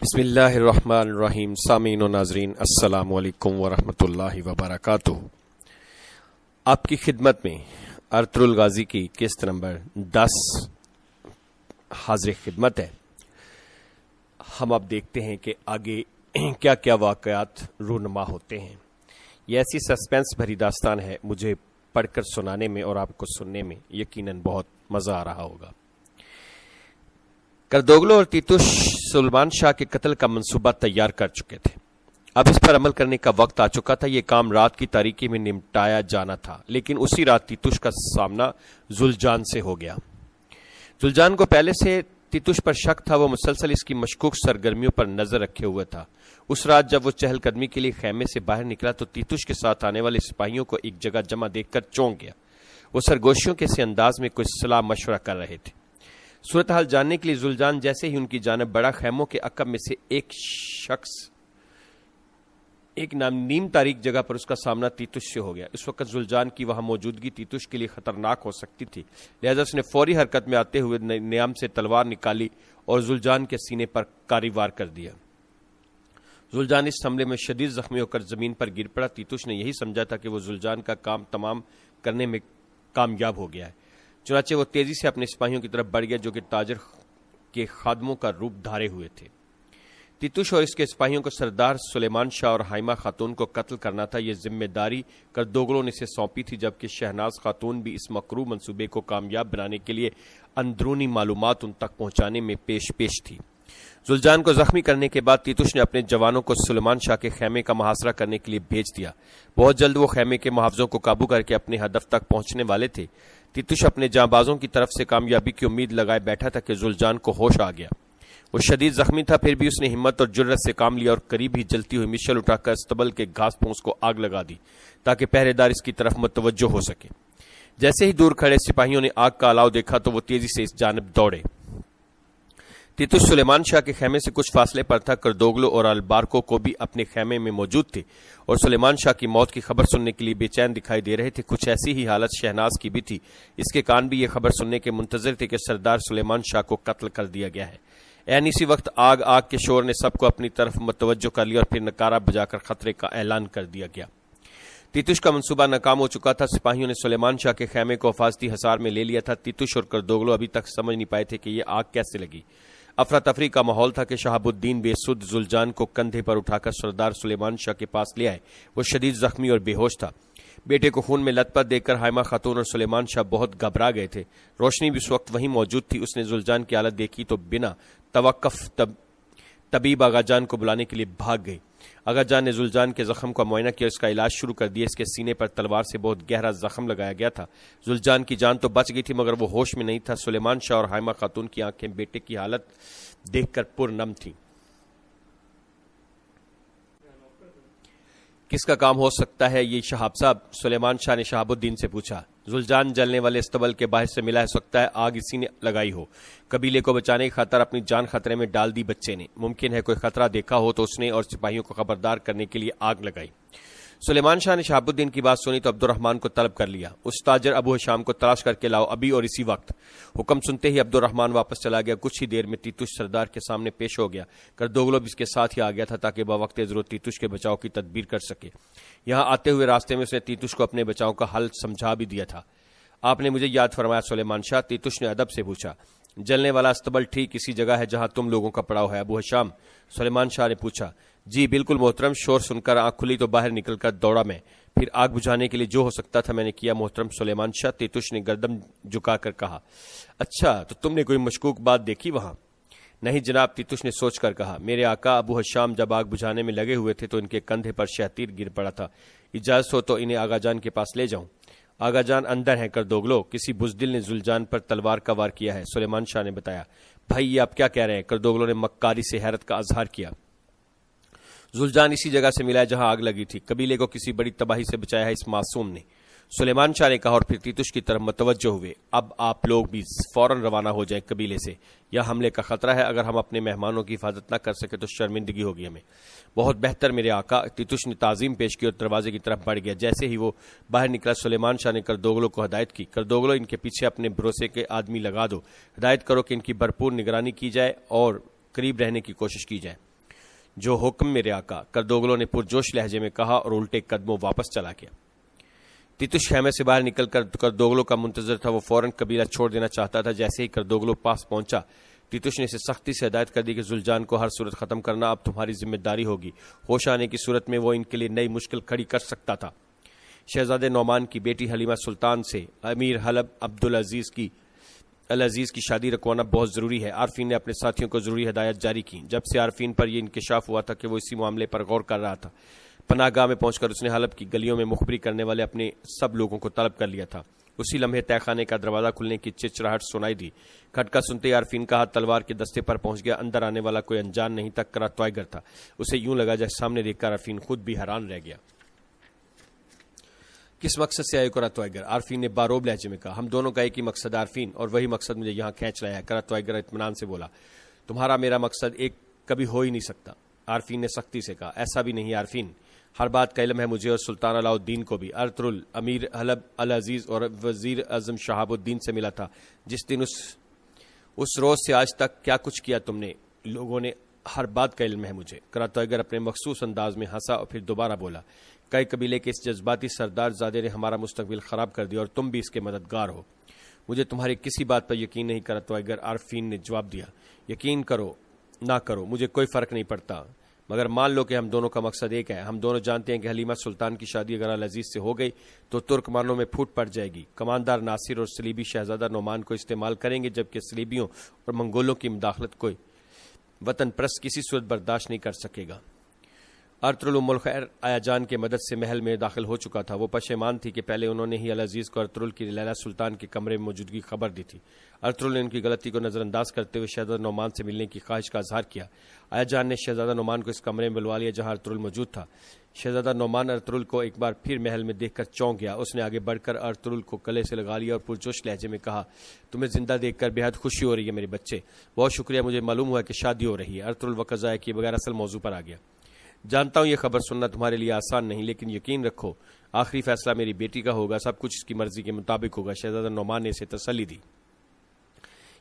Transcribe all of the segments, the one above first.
بسم اللہ الرحمن الرحیم. سامعین و ناظرین السلام علیکم ورحمۃ اللہ وبرکاتہ. آپ کی خدمت میں ارطغرل غازی کی قسط نمبر 10 حاضر خدمت ہے. ہم اب دیکھتے ہیں کہ آگے کیا کیا واقعات رونما ہوتے ہیں. یہ ایسی سسپینس بھری داستان ہے، مجھے پڑھ کر سنانے میں اور آپ کو سننے میں یقیناً بہت مزہ آ رہا ہوگا. کردوغلو اور تیتوش سلیمان شاہ کے قتل کا منصوبہ تیار کر چکے تھے. اب اس پر عمل کرنے کا وقت آ چکا تھا. یہ کام رات کی تاریکی میں نمٹایا جانا تھا، لیکن اسی رات تیتوش کا سامنا زلجان سے ہو گیا. زلجان کو پہلے سے تیتوش پر شک تھا. وہ مسلسل اس کی مشکوک سرگرمیوں پر نظر رکھے ہوئے تھا. اس رات جب وہ چہل قدمی کے لیے خیمے سے باہر نکلا تو تیتوش کے ساتھ آنے والے سپاہیوں کو ایک جگہ جمع دیکھ کر چونک گیا. وہ سرگوشیوں کے سے انداز میں کچھ صلاح مشورہ کر رہے تھے. صورتحال جاننے کے لیے زلجان جیسے ہی ان کی جانب بڑا، خیموں کے عقب میں سے ایک شخص ایک نیم تاریک جگہ پر اس کا سامنا تیتوش سے ہو گیا. اس وقت زلجان کی وہاں موجودگی تیتوش کے لیے خطرناک ہو سکتی تھی، لہذا اس نے فوری حرکت میں آتے ہوئے نیام سے تلوار نکالی اور زلجان کے سینے پر کاری وار کر دیا. زلجان اس حملے میں شدید زخمی ہو کر زمین پر گر پڑا. تیتوش نے یہی سمجھا تھا کہ وہ زلجان کا کام تمام کرنے میں کامیاب ہو گیا ہے، چنانچہ وہ تیزی سے اپنے سپاہیوں کی طرف بڑھ گیا جو کہ تاجر کے خادموں کا روپ دھارے ہوئے تھے. تیتوش اور اس کے سپاہیوں کو سردار سلیمان شاہ اور حائمہ خاتون کو قتل کرنا تھا. یہ ذمہ داری کردوغلو نے اسے سونپی تھی، جبکہ شہناز خاتون بھی اس مکروہ منصوبے کو کامیاب بنانے کے لیے اندرونی معلومات ان تک پہنچانے میں پیش تھی. زلجان کو زخمی کرنے کے بعد تیتوش نے اپنے جوانوں کو سلیمان شاہ کے خیمے کا محاصرہ کرنے کے لیے بھیج دیا. بہت جلد وہ خیمے کے محافظوں کو قابو کر کے اپنے ہدف تک پہنچنے والے تھے. تیتوش اپنے جانبازوں کی طرف سے کامیابی کی امید لگائے بیٹھا تھا کہ زلجان کو ہوش آ گیا. وہ شدید زخمی تھا، پھر بھی اس نے ہمت اور جرأت سے کام لیا اور قریب ہی جلتی ہوئی مشعل اٹھا کر استبل کے گھاس پھونس کو آگ لگا دی تاکہ پہرے دار اس کی طرف متوجہ ہو سکے. جیسے ہی دور کھڑے سپاہیوں نے آگ کا الاؤ دیکھا تو وہ تیزی سے اس جانب دوڑے. تیتوش سلیمان شاہ کے خیمے سے کچھ فاصلے پر تھا. کردوغلو اور البارکو کو بھی اپنے خیمے میں موجود تھے اور سلیمان شاہ کی موت کی خبر سننے کے لیے بے چین دکھائی دے رہے تھے. کچھ ایسی ہی حالت شہناز کی بھی تھی. اس کے کان بھی یہ خبر سننے کے منتظر تھے کہ سردار سلیمان شاہ کو قتل کر دیا گیا ہے. اسی وقت آگ کے شور نے سب کو اپنی طرف متوجہ کر لیا اور پھر نکارہ بجا کر خطرے کا اعلان کر دیا گیا. تیتوش کا منصوبہ ناکام ہو چکا تھا. سپاہیوں نے سلیمان شاہ کے خیمے کو حفاظتی حصار میں لے لیا تھا. تیتوش اور کردوغلو ابھی تک سمجھ نہیں پائے تھے کہ یہ آگ کیسے لگی. افراتفری کا ماحول تھا کہ شہاب الدین بے سود زلجان کو کندھے پر اٹھا کر سردار سلیمان شاہ کے پاس لے آئے. وہ شدید زخمی اور بے ہوش تھا. بیٹے کو خون میں لت پت دیکھ کر حائمہ خاتون اور سلیمان شاہ بہت گھبرا گئے تھے. روشنی بھی اس وقت وہیں موجود تھی. اس نے زلجان کی حالت دیکھی تو بنا توقف طبیب آغا جان کو بلانے کے لیے بھاگ گئی. آغا جان نے زلجان کے زخم کا معائنہ کیا اور اس کا علاج شروع کر دیا. اس کے سینے پر تلوار سے بہت گہرا زخم لگایا گیا تھا. زلجان کی جان تو بچ گئی تھی مگر وہ ہوش میں نہیں تھا. سلیمان شاہ اور حائمہ خاتون کی آنکھیں بیٹے کی حالت دیکھ کر پرنم تھیں. کس کا کام ہو سکتا ہے یہ شہاب صاحب؟ سلیمان شاہ نے شہاب الدین سے پوچھا. زلجان جلنے والے استبل کے باہر سے ملا ہے، سکتا ہے آگ اسی نے لگائی ہو. قبیلے کو بچانے کی خاطر اپنی جان خطرے میں ڈال دی بچے نے. ممکن ہے کوئی خطرہ دیکھا ہو تو اس نے اور سپاہیوں کو خبردار کرنے کے لیے آگ لگائی. سلیمان شاہ نے شہاب الدین کی بات سنی تو عبد الرحمن کو طلب کر لیا. اس تاجر ابو ہشام کو تلاش کر کے لاؤ ابھی اور اسی وقت. حکم سنتے ہی عبد الرحمن واپس چلا گیا. کچھ ہی دیر میں تیتوش سردار کے سامنے پیش ہو گیا. کردوغلو بھی اس کے ساتھ ہی آ گیا تھا تاکہ بوقت ضرورت تیتوش کے بچاؤ کی تدبیر کر سکے. یہاں آتے ہوئے راستے میں اس نے تیتوش کو اپنے بچاؤ کا حل سمجھا بھی دیا تھا. آپ نے مجھے یاد فرمایا سلیمان شاہ؟ تیتوش نے ادب سے پوچھا. جلنے والا استبل ٹھیک اسی جگہ ہے جہاں تم لوگوں کا پڑاؤ ہے ابو ہشام؟ سلیمان شاہ نے پوچھا. جی بالکل محترم. شور سن کر آنکھ کھلی تو باہر نکل کر دوڑا میں. پھر آگ بجھانے کے لیے جو ہو سکتا تھا میں نے کیا محترم سلیمان شاہ. تیتوش نے گردن جھکا کر کہا. اچھا تو تم نے کوئی مشکوک بات دیکھی وہاں؟ نہیں جناب. تیتوش نے سوچ کر کہا. میرے آقا ابو ہشام جب آگ بجھانے میں لگے ہوئے تھے تو ان کے کندھے پر شہتیر گر پڑا تھا. اجازت ہو تو انہیں آغا جان کے پاس لے جاؤں؟ آغا جان اندر ہیں کردوغلو. کسی بزدل نے زلجان پر تلوار کا وار کیا ہے، سلیمان شاہ نے بتایا. بھائی یہ آپ کیا کہہ رہے ہیں؟ کردوغلو نے مکاری سے حیرت کا اظہار کیا. زلجان اسی جگہ سے ملا ہے جہاں آگ لگی تھی. قبیلے کو کسی بڑی تباہی سے بچایا ہے اس معصوم نے، سلیمان شاہ نے کہا اور پھر تیتوش کی طرف متوجہ ہوئے. اب آپ لوگ بھی فوراً روانہ ہو جائیں قبیلے سے. یہ حملے کا خطرہ ہے. اگر ہم اپنے مہمانوں کی حفاظت نہ کر سکے تو شرمندگی ہوگی ہمیں. بہت بہتر میرے آقا. تیتوش نے تعظیم پیش کی اور دروازے کی طرف بڑھ گیا. جیسے ہی وہ باہر نکلا سلیمان شاہ نے کردوغلو کو ہدایت کی. کردوغلو ان کے پیچھے اپنے بھروسے کے آدمی لگا دو. ہدایت کرو کہ ان کی بھرپور نگرانی کی جائے اور قریب رہنے کی کوشش کی جائے. جو حکم میرے آقا، کردوگلو نے پرجوش لہجے میں کہا اور الٹے قدموں واپس چلا گیا۔ تیتوش خیمے سے باہر نکل کر کردوگلو کا منتظر تھا۔ وہ فوراً قبیلہ چھوڑ دینا چاہتا تھا۔ جیسے ہی کردوگلو پاس پہنچا، تیتوش نے اسے سختی سے ہدایت کر دی کہ زلجان کو ہر صورت ختم کرنا اب تمہاری ذمہ داری ہوگی۔ ہوش آنے کی صورت میں وہ ان کے لیے نئی مشکل کھڑی کر سکتا تھا۔ شہزادے نعمان کی بیٹی حلیمہ سلطان سے امیر حلب عبدالعزیز کی شادی رکوانا بہت ضروری ہے۔ عارفین نے اپنے ساتھیوں کو ضروری ہدایت جاری کی۔ جب سے عارفین پر یہ انکشاف ہوا تھا کہ وہ اسی معاملے پر غور کر رہا تھا، پناہ گاہ میں پہنچ کر اس نے حلب کی گلیوں میں مخبری کرنے والے اپنے سب لوگوں کو طلب کر لیا تھا۔ اسی لمحے تہہ خانے کا دروازہ کھلنے کی چچراہٹ سنائی دی۔ کھٹکا سنتے ہی عارفین کا ہاتھ تلوار کے دستے پر پہنچ گیا۔ اندر آنے والا کوئی انجان نہیں تھا، کراتوائگر تھا۔ اسے یوں لگا جیسے سامنے دیکھ کر عارفین خود بھی حیران رہ گیا۔ کس مقصد سے آئے کراتوائگر؟ عارفین نے باروب لہجے میں کہا۔ ہم دونوں کا ایک ہی مقصد ہے عارفین، اور وہی مقصد مجھے یہاں کھینچ لایا ہے۔ کراتوائگر اطمینان سے بولا۔ تمہارا میرا مقصد ایک کبھی ہو ہی نہیں سکتا، عارفین نے سختی سے کہا۔ ایسا بھی نہیں عارفین، ہر بات کا علم ہے مجھے اور سلطان علاء الدین کو بھی۔ ارطغرل امیر حلب العزیز اور وزیر اعظم شہاب الدین سے ملا تھا جس دن اس روز سے آج تک کیا کچھ کیا تم نے لوگوں نے، ہر بات کا علم ہے مجھے۔ کراتوائگر اپنے مخصوص انداز میں ہنسا اور پھر دوبارہ بولا۔ کئی قبیلے کے اس جذباتی سردار زادے نے ہمارا مستقبل خراب کر دیا اور تم بھی اس کے مددگار ہو۔ مجھے تمہاری کسی بات پر یقین نہیں، کراتوائگر عارفین نے جواب دیا۔ یقین کرو نہ کرو مجھے کوئی فرق نہیں پڑتا، مگر مان لو کہ ہم دونوں کا مقصد ایک ہے۔ ہم دونوں جانتے ہیں کہ حلیمہ سلطان کی شادی اگر العزیز سے ہو گئی تو ترکمانوں میں پھوٹ پڑ جائے گی۔ کماندار ناصر اور صلیبی شہزادہ نعمان کو استعمال کریں گے، جبکہ صلیبیوں اور منگولوں کی مداخلت کوئی وطن پرست کسی صورت برداشت نہیں کر سکے گا۔ ارطغرل ام الخیر آیا جان کے مدد سے محل میں داخل ہو چکا تھا۔ وہ پشیمان تھی کہ پہلے انہوں نے ہی العزیز کو ارطغرل کی لیلا سلطان کے کمرے میں موجودگی خبر دی تھی۔ ارطغرل نے ان کی غلطی کو نظر انداز کرتے ہوئے شہزادہ نعمان سے ملنے کی خواہش کا اظہار کیا۔ آیا جان نے شہزادہ نعمان کو اس کمرے میں بلوا لیا جہاں ارطغرل موجود تھا۔ شہزادہ نعمان ارطغرل کو ایک بار پھر محل میں دیکھ کر چونک گیا۔ اس نے آگے بڑھ کر ارطغرل کو گلے سے لگا لیا اور پرجوش لہجے میں کہا، تمہیں زندہ دیکھ کر بے حد خوشی ہو رہی ہے میرے بچے، بہت شکریہ، مجھے معلوم ہوا کہ شادی ہو رہی ہے۔ ارطغرل وقت ضائع کیے بغیر اصل موضوع پر آ گیا۔ جانتا ہوں یہ خبر سننا تمہارے لیے آسان نہیں، لیکن یقین رکھو آخری فیصلہ میری بیٹی کا ہوگا، سب کچھ اس کی مرضی کے مطابق ہوگا۔ شہزادہ نعمان نے اسے تسلی دی۔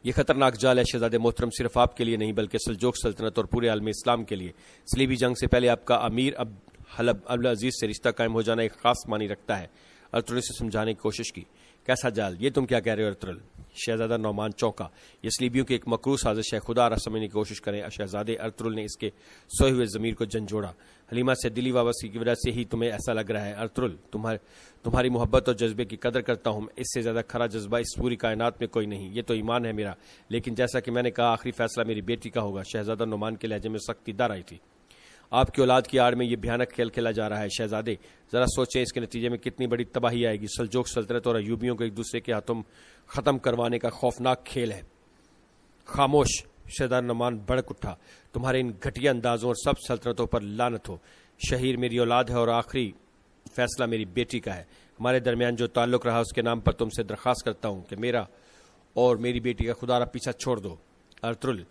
یہ خطرناک جال ہے شہزادے محترم، صرف آپ کے لیے نہیں بلکہ سلجوق سلطنت اور پورے عالم اسلام کے لیے۔ صلیبی جنگ سے پہلے آپ کا امیر حلب العزیز سے رشتہ قائم ہو جانا ایک خاص معنی رکھتا ہے۔ ارطغرل نے اسے سمجھانے کی کوشش کی۔ کیسا جال؟ یہ تم کیا کہہ رہے ہو ارطغرل؟ شہزادہ نعمان چونکا۔ یہ صلیبیوں کی ایک مکروہ سازش ہے، خدا را سمجھنے کی کوشش کریں۔ شہزادے ارطغرل نے اس کے سوئے ہوئے ضمیر کو جھنجھوڑا۔ حلیمہ سے دلی وابستگی کی وجہ سے ہی تمہیں ایسا لگ رہا ہے ارطغرل، تمہاری محبت اور جذبے کی قدر کرتا ہوں، اس سے زیادہ کھرا جذبہ اس پوری کائنات میں کوئی نہیں، یہ تو ایمان ہے میرا، لیکن جیسا کہ میں نے کہا آخری فیصلہ میری بیٹی کا ہوگا۔ شہزادہ نعمان کے لہجے میں سختی در آئی تھی۔ آپ کی اولاد کی آڑ میں یہ بھیانک کھیل کھیلا جا رہا ہے شہزادے، ذرا سوچیں اس کے نتیجے میں کتنی بڑی تباہی آئے گی۔ سلجوق سلطنت اور ایوبیوں کو ایک دوسرے کے ہاتھوں ختم کروانے کا خوفناک کھیل ہے۔ خاموش! شہزادہ نعمان بھڑک اٹھا۔ تمہارے ان گھٹیا اندازوں اور سب سلطنتوں پر لعنت ہو۔ شہیر میری اولاد ہے اور آخری فیصلہ میری بیٹی کا ہے۔ ہمارے درمیان جو تعلق رہا اس کے نام پر تم سے درخواست کرتا ہوں کہ میرا اور میری بیٹی کا خدا را پیچھا چھوڑ دو۔ ارطغرل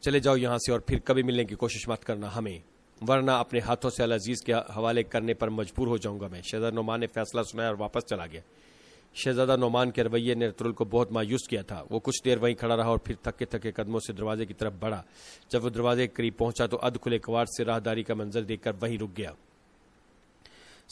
چلے جاؤ یہاں سے اور پھر کبھی ملنے کی کوشش مت کرنا ہمیں، ورنہ اپنے ہاتھوں سے العزیز کے حوالے کرنے پر مجبور ہو جاؤں گا میں۔ شہزادہ نعمان نے فیصلہ سنایا اور واپس چلا گیا۔ شہزادہ نعمان کے رویے نے ارطغرل کو بہت مایوس کیا تھا۔ وہ کچھ دیر وہیں کھڑا رہا اور پھر تھکے تھکے قدموں سے دروازے کی طرف بڑھا۔ جب وہ دروازے کے قریب پہنچا تو ادھ کھلے کواڑ سے راہداری کا منظر دیکھ کر وہیں رک گیا۔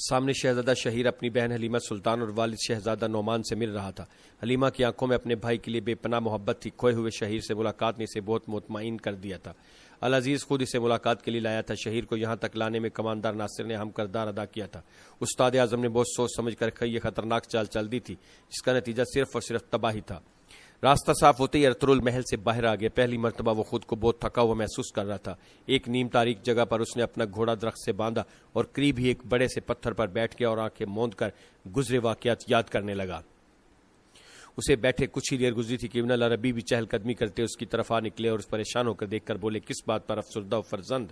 سامنے شہزادہ شہیر اپنی بہن حلیمہ سلطان اور والد شہزادہ نعمان سے مل رہا تھا۔ حلیمہ کی آنکھوں میں اپنے بھائی کے لیے بے پناہ محبت تھی۔ کھوئے ہوئے شہیر سے ملاقات نے اسے بہت مطمئن کر دیا تھا۔ العزیز خود اسے ملاقات کے لیے لایا تھا۔ شہیر کو یہاں تک لانے میں کماندار ناصر نے اہم کردار ادا کیا تھا۔ استاد اعظم نے بہت سوچ سمجھ کر یہ خطرناک چال چل دی تھی جس کا نتیجہ صرف اور صرف تباہی تھا۔ راستہ صاف ہوتے ہی ارطغرل محل سے باہر آ گیا۔ پہلی مرتبہ وہ خود کو بہت تھکا ہوا محسوس کر رہا تھا۔ ایک نیم تاریک جگہ پر اس نے اپنا گھوڑا درخت سے باندھا اور قریب ہی ایک بڑے سے پتھر پر بیٹھ گیا اور آنکھیں موند کر گزرے واقعات یاد کرنے لگا۔ اسے بیٹھے کچھ ہی دیر گزری تھی کہ ابن العربی بھی چہل قدمی کرتے اس کی طرف آ نکلے اور اس پریشان ہو کر دیکھ کر بولے، کس بات پر افسردہ و فرزند؟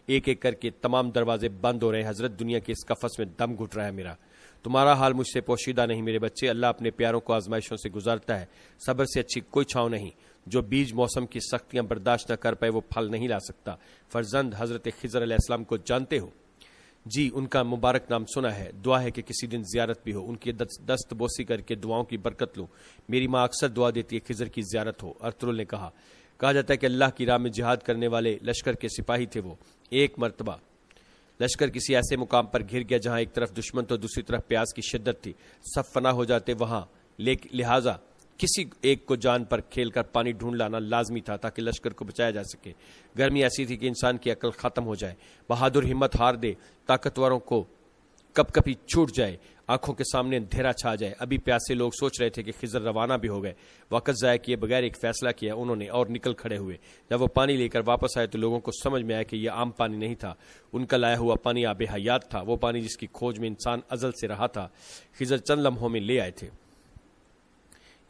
ایک ایک کر کے تمام دروازے بند ہو رہے ہیں حضرت، دنیا کے اس قفس میں دم گھٹ رہا ہے میرا۔ تمہارا حال مجھ سے پوشیدہ نہیں میرے بچے، اللہ اپنے پیاروں کو آزمائشوں سے گزارتا ہے، صبر سے اچھی کوئی چھاؤں نہیں۔ جو بیج موسم کی سختیاں برداشت نہ کر پائے وہ پھل نہیں لا سکتا۔ فرزند حضرت خضر علیہ السلام کو جانتے ہو؟ جی، ان کا مبارک نام سنا ہے، دعا ہے کہ کسی دن زیارت بھی ہو، ان کی دست بوسی کر کے دعاؤں کی برکت لوں۔ میری ماں اکثر دعا دیتی ہے خضر کی زیارت ہو۔ ارطغرل نے کہا، کہا جاتا ہے کہ اللہ کی راہ میں جہاد کرنے والے لشکر کے سپاہی تھے وہ۔ ایک مرتبہ لشکر کسی ایسے مقام پر گھر گیا جہاں ایک طرف دشمن تو دوسری طرف پیاس کی شدت تھی، سب فنا ہو جاتے وہاں، لہٰذا کسی ایک کو جان پر کھیل کر پانی ڈھونڈ لانا لازمی تھا تاکہ لشکر کو بچایا جا سکے۔ گرمی ایسی تھی کہ انسان کی عقل ختم ہو جائے، بہادر ہمت ہار دے، طاقتوروں کو کب کبھی چھوٹ جائے، آنکھوں کے سامنے اندھیرا چھا جائے۔ ابھی پیاسے لوگ سوچ رہے تھے کہ خضر روانہ بھی ہو گئے، وقت ضائع کیے بغیر ایک فیصلہ کیا انہوں نے اور نکل کھڑے ہوئے۔ جب وہ پانی لے کر واپس آئے تو لوگوں کو سمجھ میں آیا کہ یہ عام پانی نہیں تھا، ان کا لایا ہوا پانی آب حیات تھا، وہ پانی جس کی کھوج میں انسان ازل سے رہا تھا، خضر چند لمحوں میں لے آئے تھے۔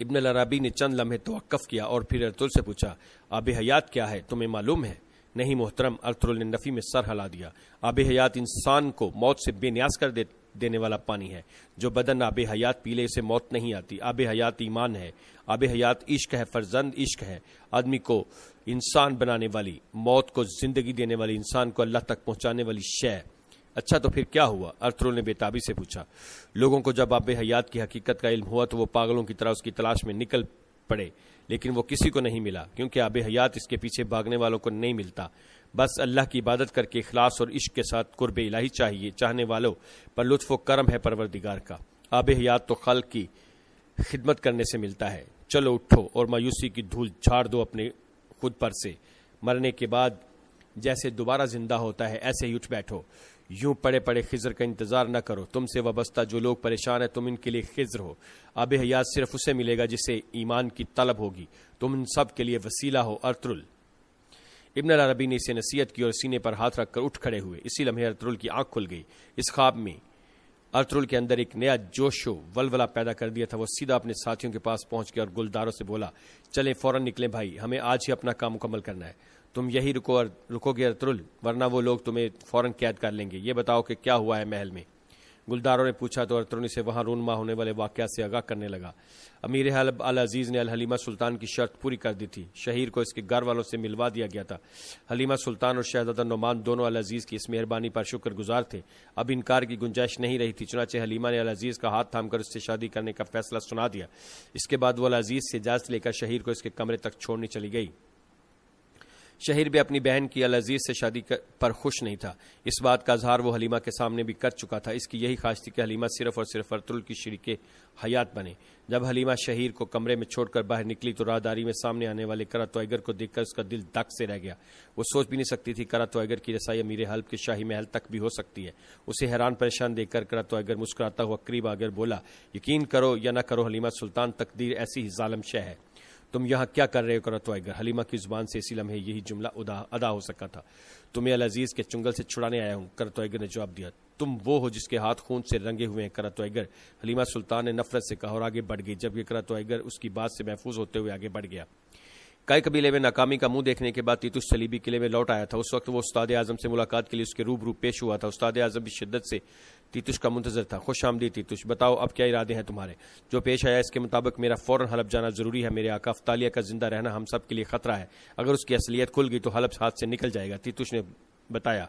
ابن العربی نے چند لمحے توقف کیا اور پھر ارطغرل سے پوچھا، آب حیات کیا ہے، تمہیں معلوم ہے؟ نہیں محترم، ارطغرل نے نفی میں سر ہلا دیا۔ آب حیات انسان کو موت سے بے نیاز کر دینے والا پانی ہے۔ جو بدن آب حیات پی لے اسے موت نہیں آتی۔ آب حیات ایمان ہے، آب حیات عشق ہے، فرزند عشق ہے، آدمی کو انسان بنانے والی، موت کو زندگی دینے والی، انسان کو اللہ تک پہنچانے والی شے۔ اچھا تو پھر کیا ہوا؟ ارطغرل نے بے تابی سے پوچھا۔ لوگوں کو جب آب حیات کی حقیقت کا علم ہوا تو وہ پاگلوں کی طرح اس کی تلاش میں نکل پڑے، لیکن وہ کسی کو نہیں ملا، کیونکہ آب حیات اس کے پیچھے بھاگنے والوں کو نہیں ملتا۔ بس اللہ کی عبادت کر کے اخلاص اور عشق کے ساتھ قرب الہی چاہیے، چاہنے والوں پر لطف و کرم ہے پروردگار کا۔ آب حیات تو خلق کی خدمت کرنے سے ملتا ہے۔ چلو اٹھو اور مایوسی کی دھول جھاڑ دو اپنے خود پر سے۔ مرنے کے بعد جیسے دوبارہ زندہ ہوتا ہے ایسے ہی اٹھ بیٹھو۔ یوں پڑے پڑے خضر کا انتظار نہ کرو۔ تم سے وابستہ جو لوگ پریشان ہیں تم ان کے لیے خضر ہو۔ آب حیات صرف اسے ملے گا جسے ایمان کی طلب ہوگی۔ تم ان سب کے لیے وسیلہ ہو ارطغرل۔ ابن العربی نے اسے نصیحت کی اور سینے پر ہاتھ رکھ کر اٹھ کھڑے ہوئے۔ اسی لمحے ارطغرل کی آنکھ کھل گئی۔ اس خواب میں ارطغرل کے اندر ایک نیا جوش و ولولہ پیدا کر دیا تھا۔ وہ سیدھا اپنے ساتھیوں کے پاس پہنچ گیا اور گلداروں سے بولا، چلیں فوراً نکلیں بھائی، ہمیں آج ہی اپنا کام مکمل کرنا ہے۔ تم یہی رکو گے ارطغرل، ورنہ وہ لوگ تمہیں فوراً قید کر لیں گے۔ یہ بتاؤ کہ کیا ہوا ہے محل میں؟ گلداروں نے پوچھا تو ارطغرل سے وہاں رونما ہونے والے واقعات سے آگاہ کرنے لگا۔ امیر حلب العزیز نے الحلیمہ سلطان کی شرط پوری کر دی تھی۔ شہیر کو اس کے گھر والوں سے ملوا دیا گیا تھا۔ حلیمہ سلطان اور شہزادہ نعمان دونوں العزیز کی اس مہربانی پر شکر گزار تھے۔ اب انکار کی گنجائش نہیں رہی تھی، چنانچہ حلیمہ نے العزیز کا ہاتھ تھام کر اس سے شادی کرنے کا فیصلہ سنا دیا۔ اس کے بعد وہ العزیز سے اجازت لے کر شہیر کو اس کے کمرے تک چھوڑنے چلی گئی۔ شہیر بھی اپنی بہن کی العزیز سے شادی پر خوش نہیں تھا۔ اس بات کا اظہار وہ حلیمہ کے سامنے بھی کر چکا تھا۔ اس کی یہی خواہش تھی کہ حلیمہ صرف اور صرف ارطغرل کی شریک حیات بنے۔ جب حلیمہ شہیر کو کمرے میں چھوڑ کر باہر نکلی تو راہداری میں سامنے آنے والے قرۃ کو دیکھ کر اس کا دل دک سے رہ گیا۔ وہ سوچ بھی نہیں سکتی تھی قرۃ کی رسائی امیر حلب کے شاہی محل تک بھی ہو سکتی ہے۔ اسے حیران پریشان دیکھ کر قرۃ مسکراتا ہوا قریب آ کر بولا، یقین کرو یا نہ کرو حلیمہ سلطان، تقدیر ایسی ہی ظالم شے ہے۔ تم یہاں کیا کر رہے ہو قرۃ؟ حلیمہ کی زبان سے اسی لمحے یہی جملہ ادا ہو سکا تھا۔ تمہیں العزیز کے چنگل سے چھڑانے آیا ہوں، قرۃ نے جواب دیا۔ تم وہ ہو جس کے ہاتھ خون سے رنگے ہوئے ہیں قرۃ، حلیمہ سلطان نے نفرت سے کہا اور آگے بڑھ گئی، جبکہ قرۃ اس کی بات سے محفوظ ہوتے ہوئے آگے بڑھ گیا۔ کئی قبیلے میں ناکامی کا منہ دیکھنے کے بعد تیتوش صلیبی قلعے میں لوٹ آیا تھا۔ اس وقت وہ استاد اعظم سے ملاقات کے لیے اس کے روبرو پیش ہوا تھا۔ استاد اعظم بھی شدت سے تیتوش کا منتظر تھا۔ خوش آمدید تیتوش، بتاؤ اب کیا ارادے ہیں تمہارے؟ جو پیش آیا اس کے مطابق میرا فوراً حلب جانا ضروری ہے۔ میرے آقا افتالیہ کا زندہ رہنا ہم سب کے لیے خطرہ ہے۔ اگر اس کی اصلیت کھل گئی تو حلب ہاتھ سے نکل جائے گا۔ تیتوش نے بتایا،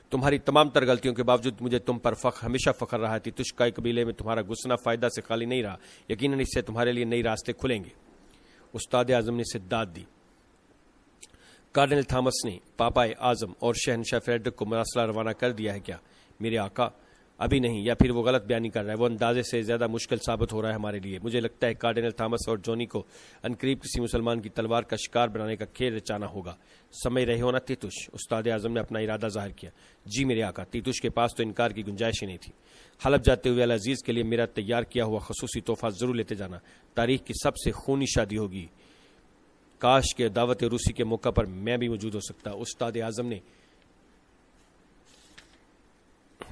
تمہاری تمام تر غلطیوں کے باوجود مجھے تم پر ہمیشہ فخر رہا ہے تیتوش۔ کئی قبیلے میں تمہارا غصہ فائدہ سے خالی نہیں رہا، یقیناً اس سے تمہارے لیے نئی راستے کھلیں گے۔ استاد اعظم نے اسے داد دی۔ کارڈنل تھامس نے پاپائے اعظم اور شہنشاہ فریڈرک کو مراسلہ روانہ کر دیا ہے کیا؟ میرے آقا ابھی نہیں، یا پھر وہ غلط بیانی کر رہا ہے۔ وہ اندازے سے زیادہ مشکل ثابت ہو رہا ہے ہمارے لیے۔ مجھے لگتا ہے کارڈنل تھامس اور جونی کو عنقریب کسی مسلمان کی تلوار کا شکار بنانے کا کھیل رچانا ہوگا۔ سمجھ رہے ہو نا تیتوش؟ استاد اعظم نے اپنا ارادہ ظاہر کیا۔ جی میرے آقا۔ تیتوش کے پاس تو انکار کی گنجائش ہی نہیں تھی۔ حلب جاتے ہوئے العزیز کے لیے میرا تیار کیا ہوا خصوصی تحفہ ضرور لیتے جانا۔ تاریخ کی سب سے خونی شادی ہوگی۔ کاش کے دعوت روسی کے موقع پر میں بھی موجود ہو سکتا۔ استاد اعظم نے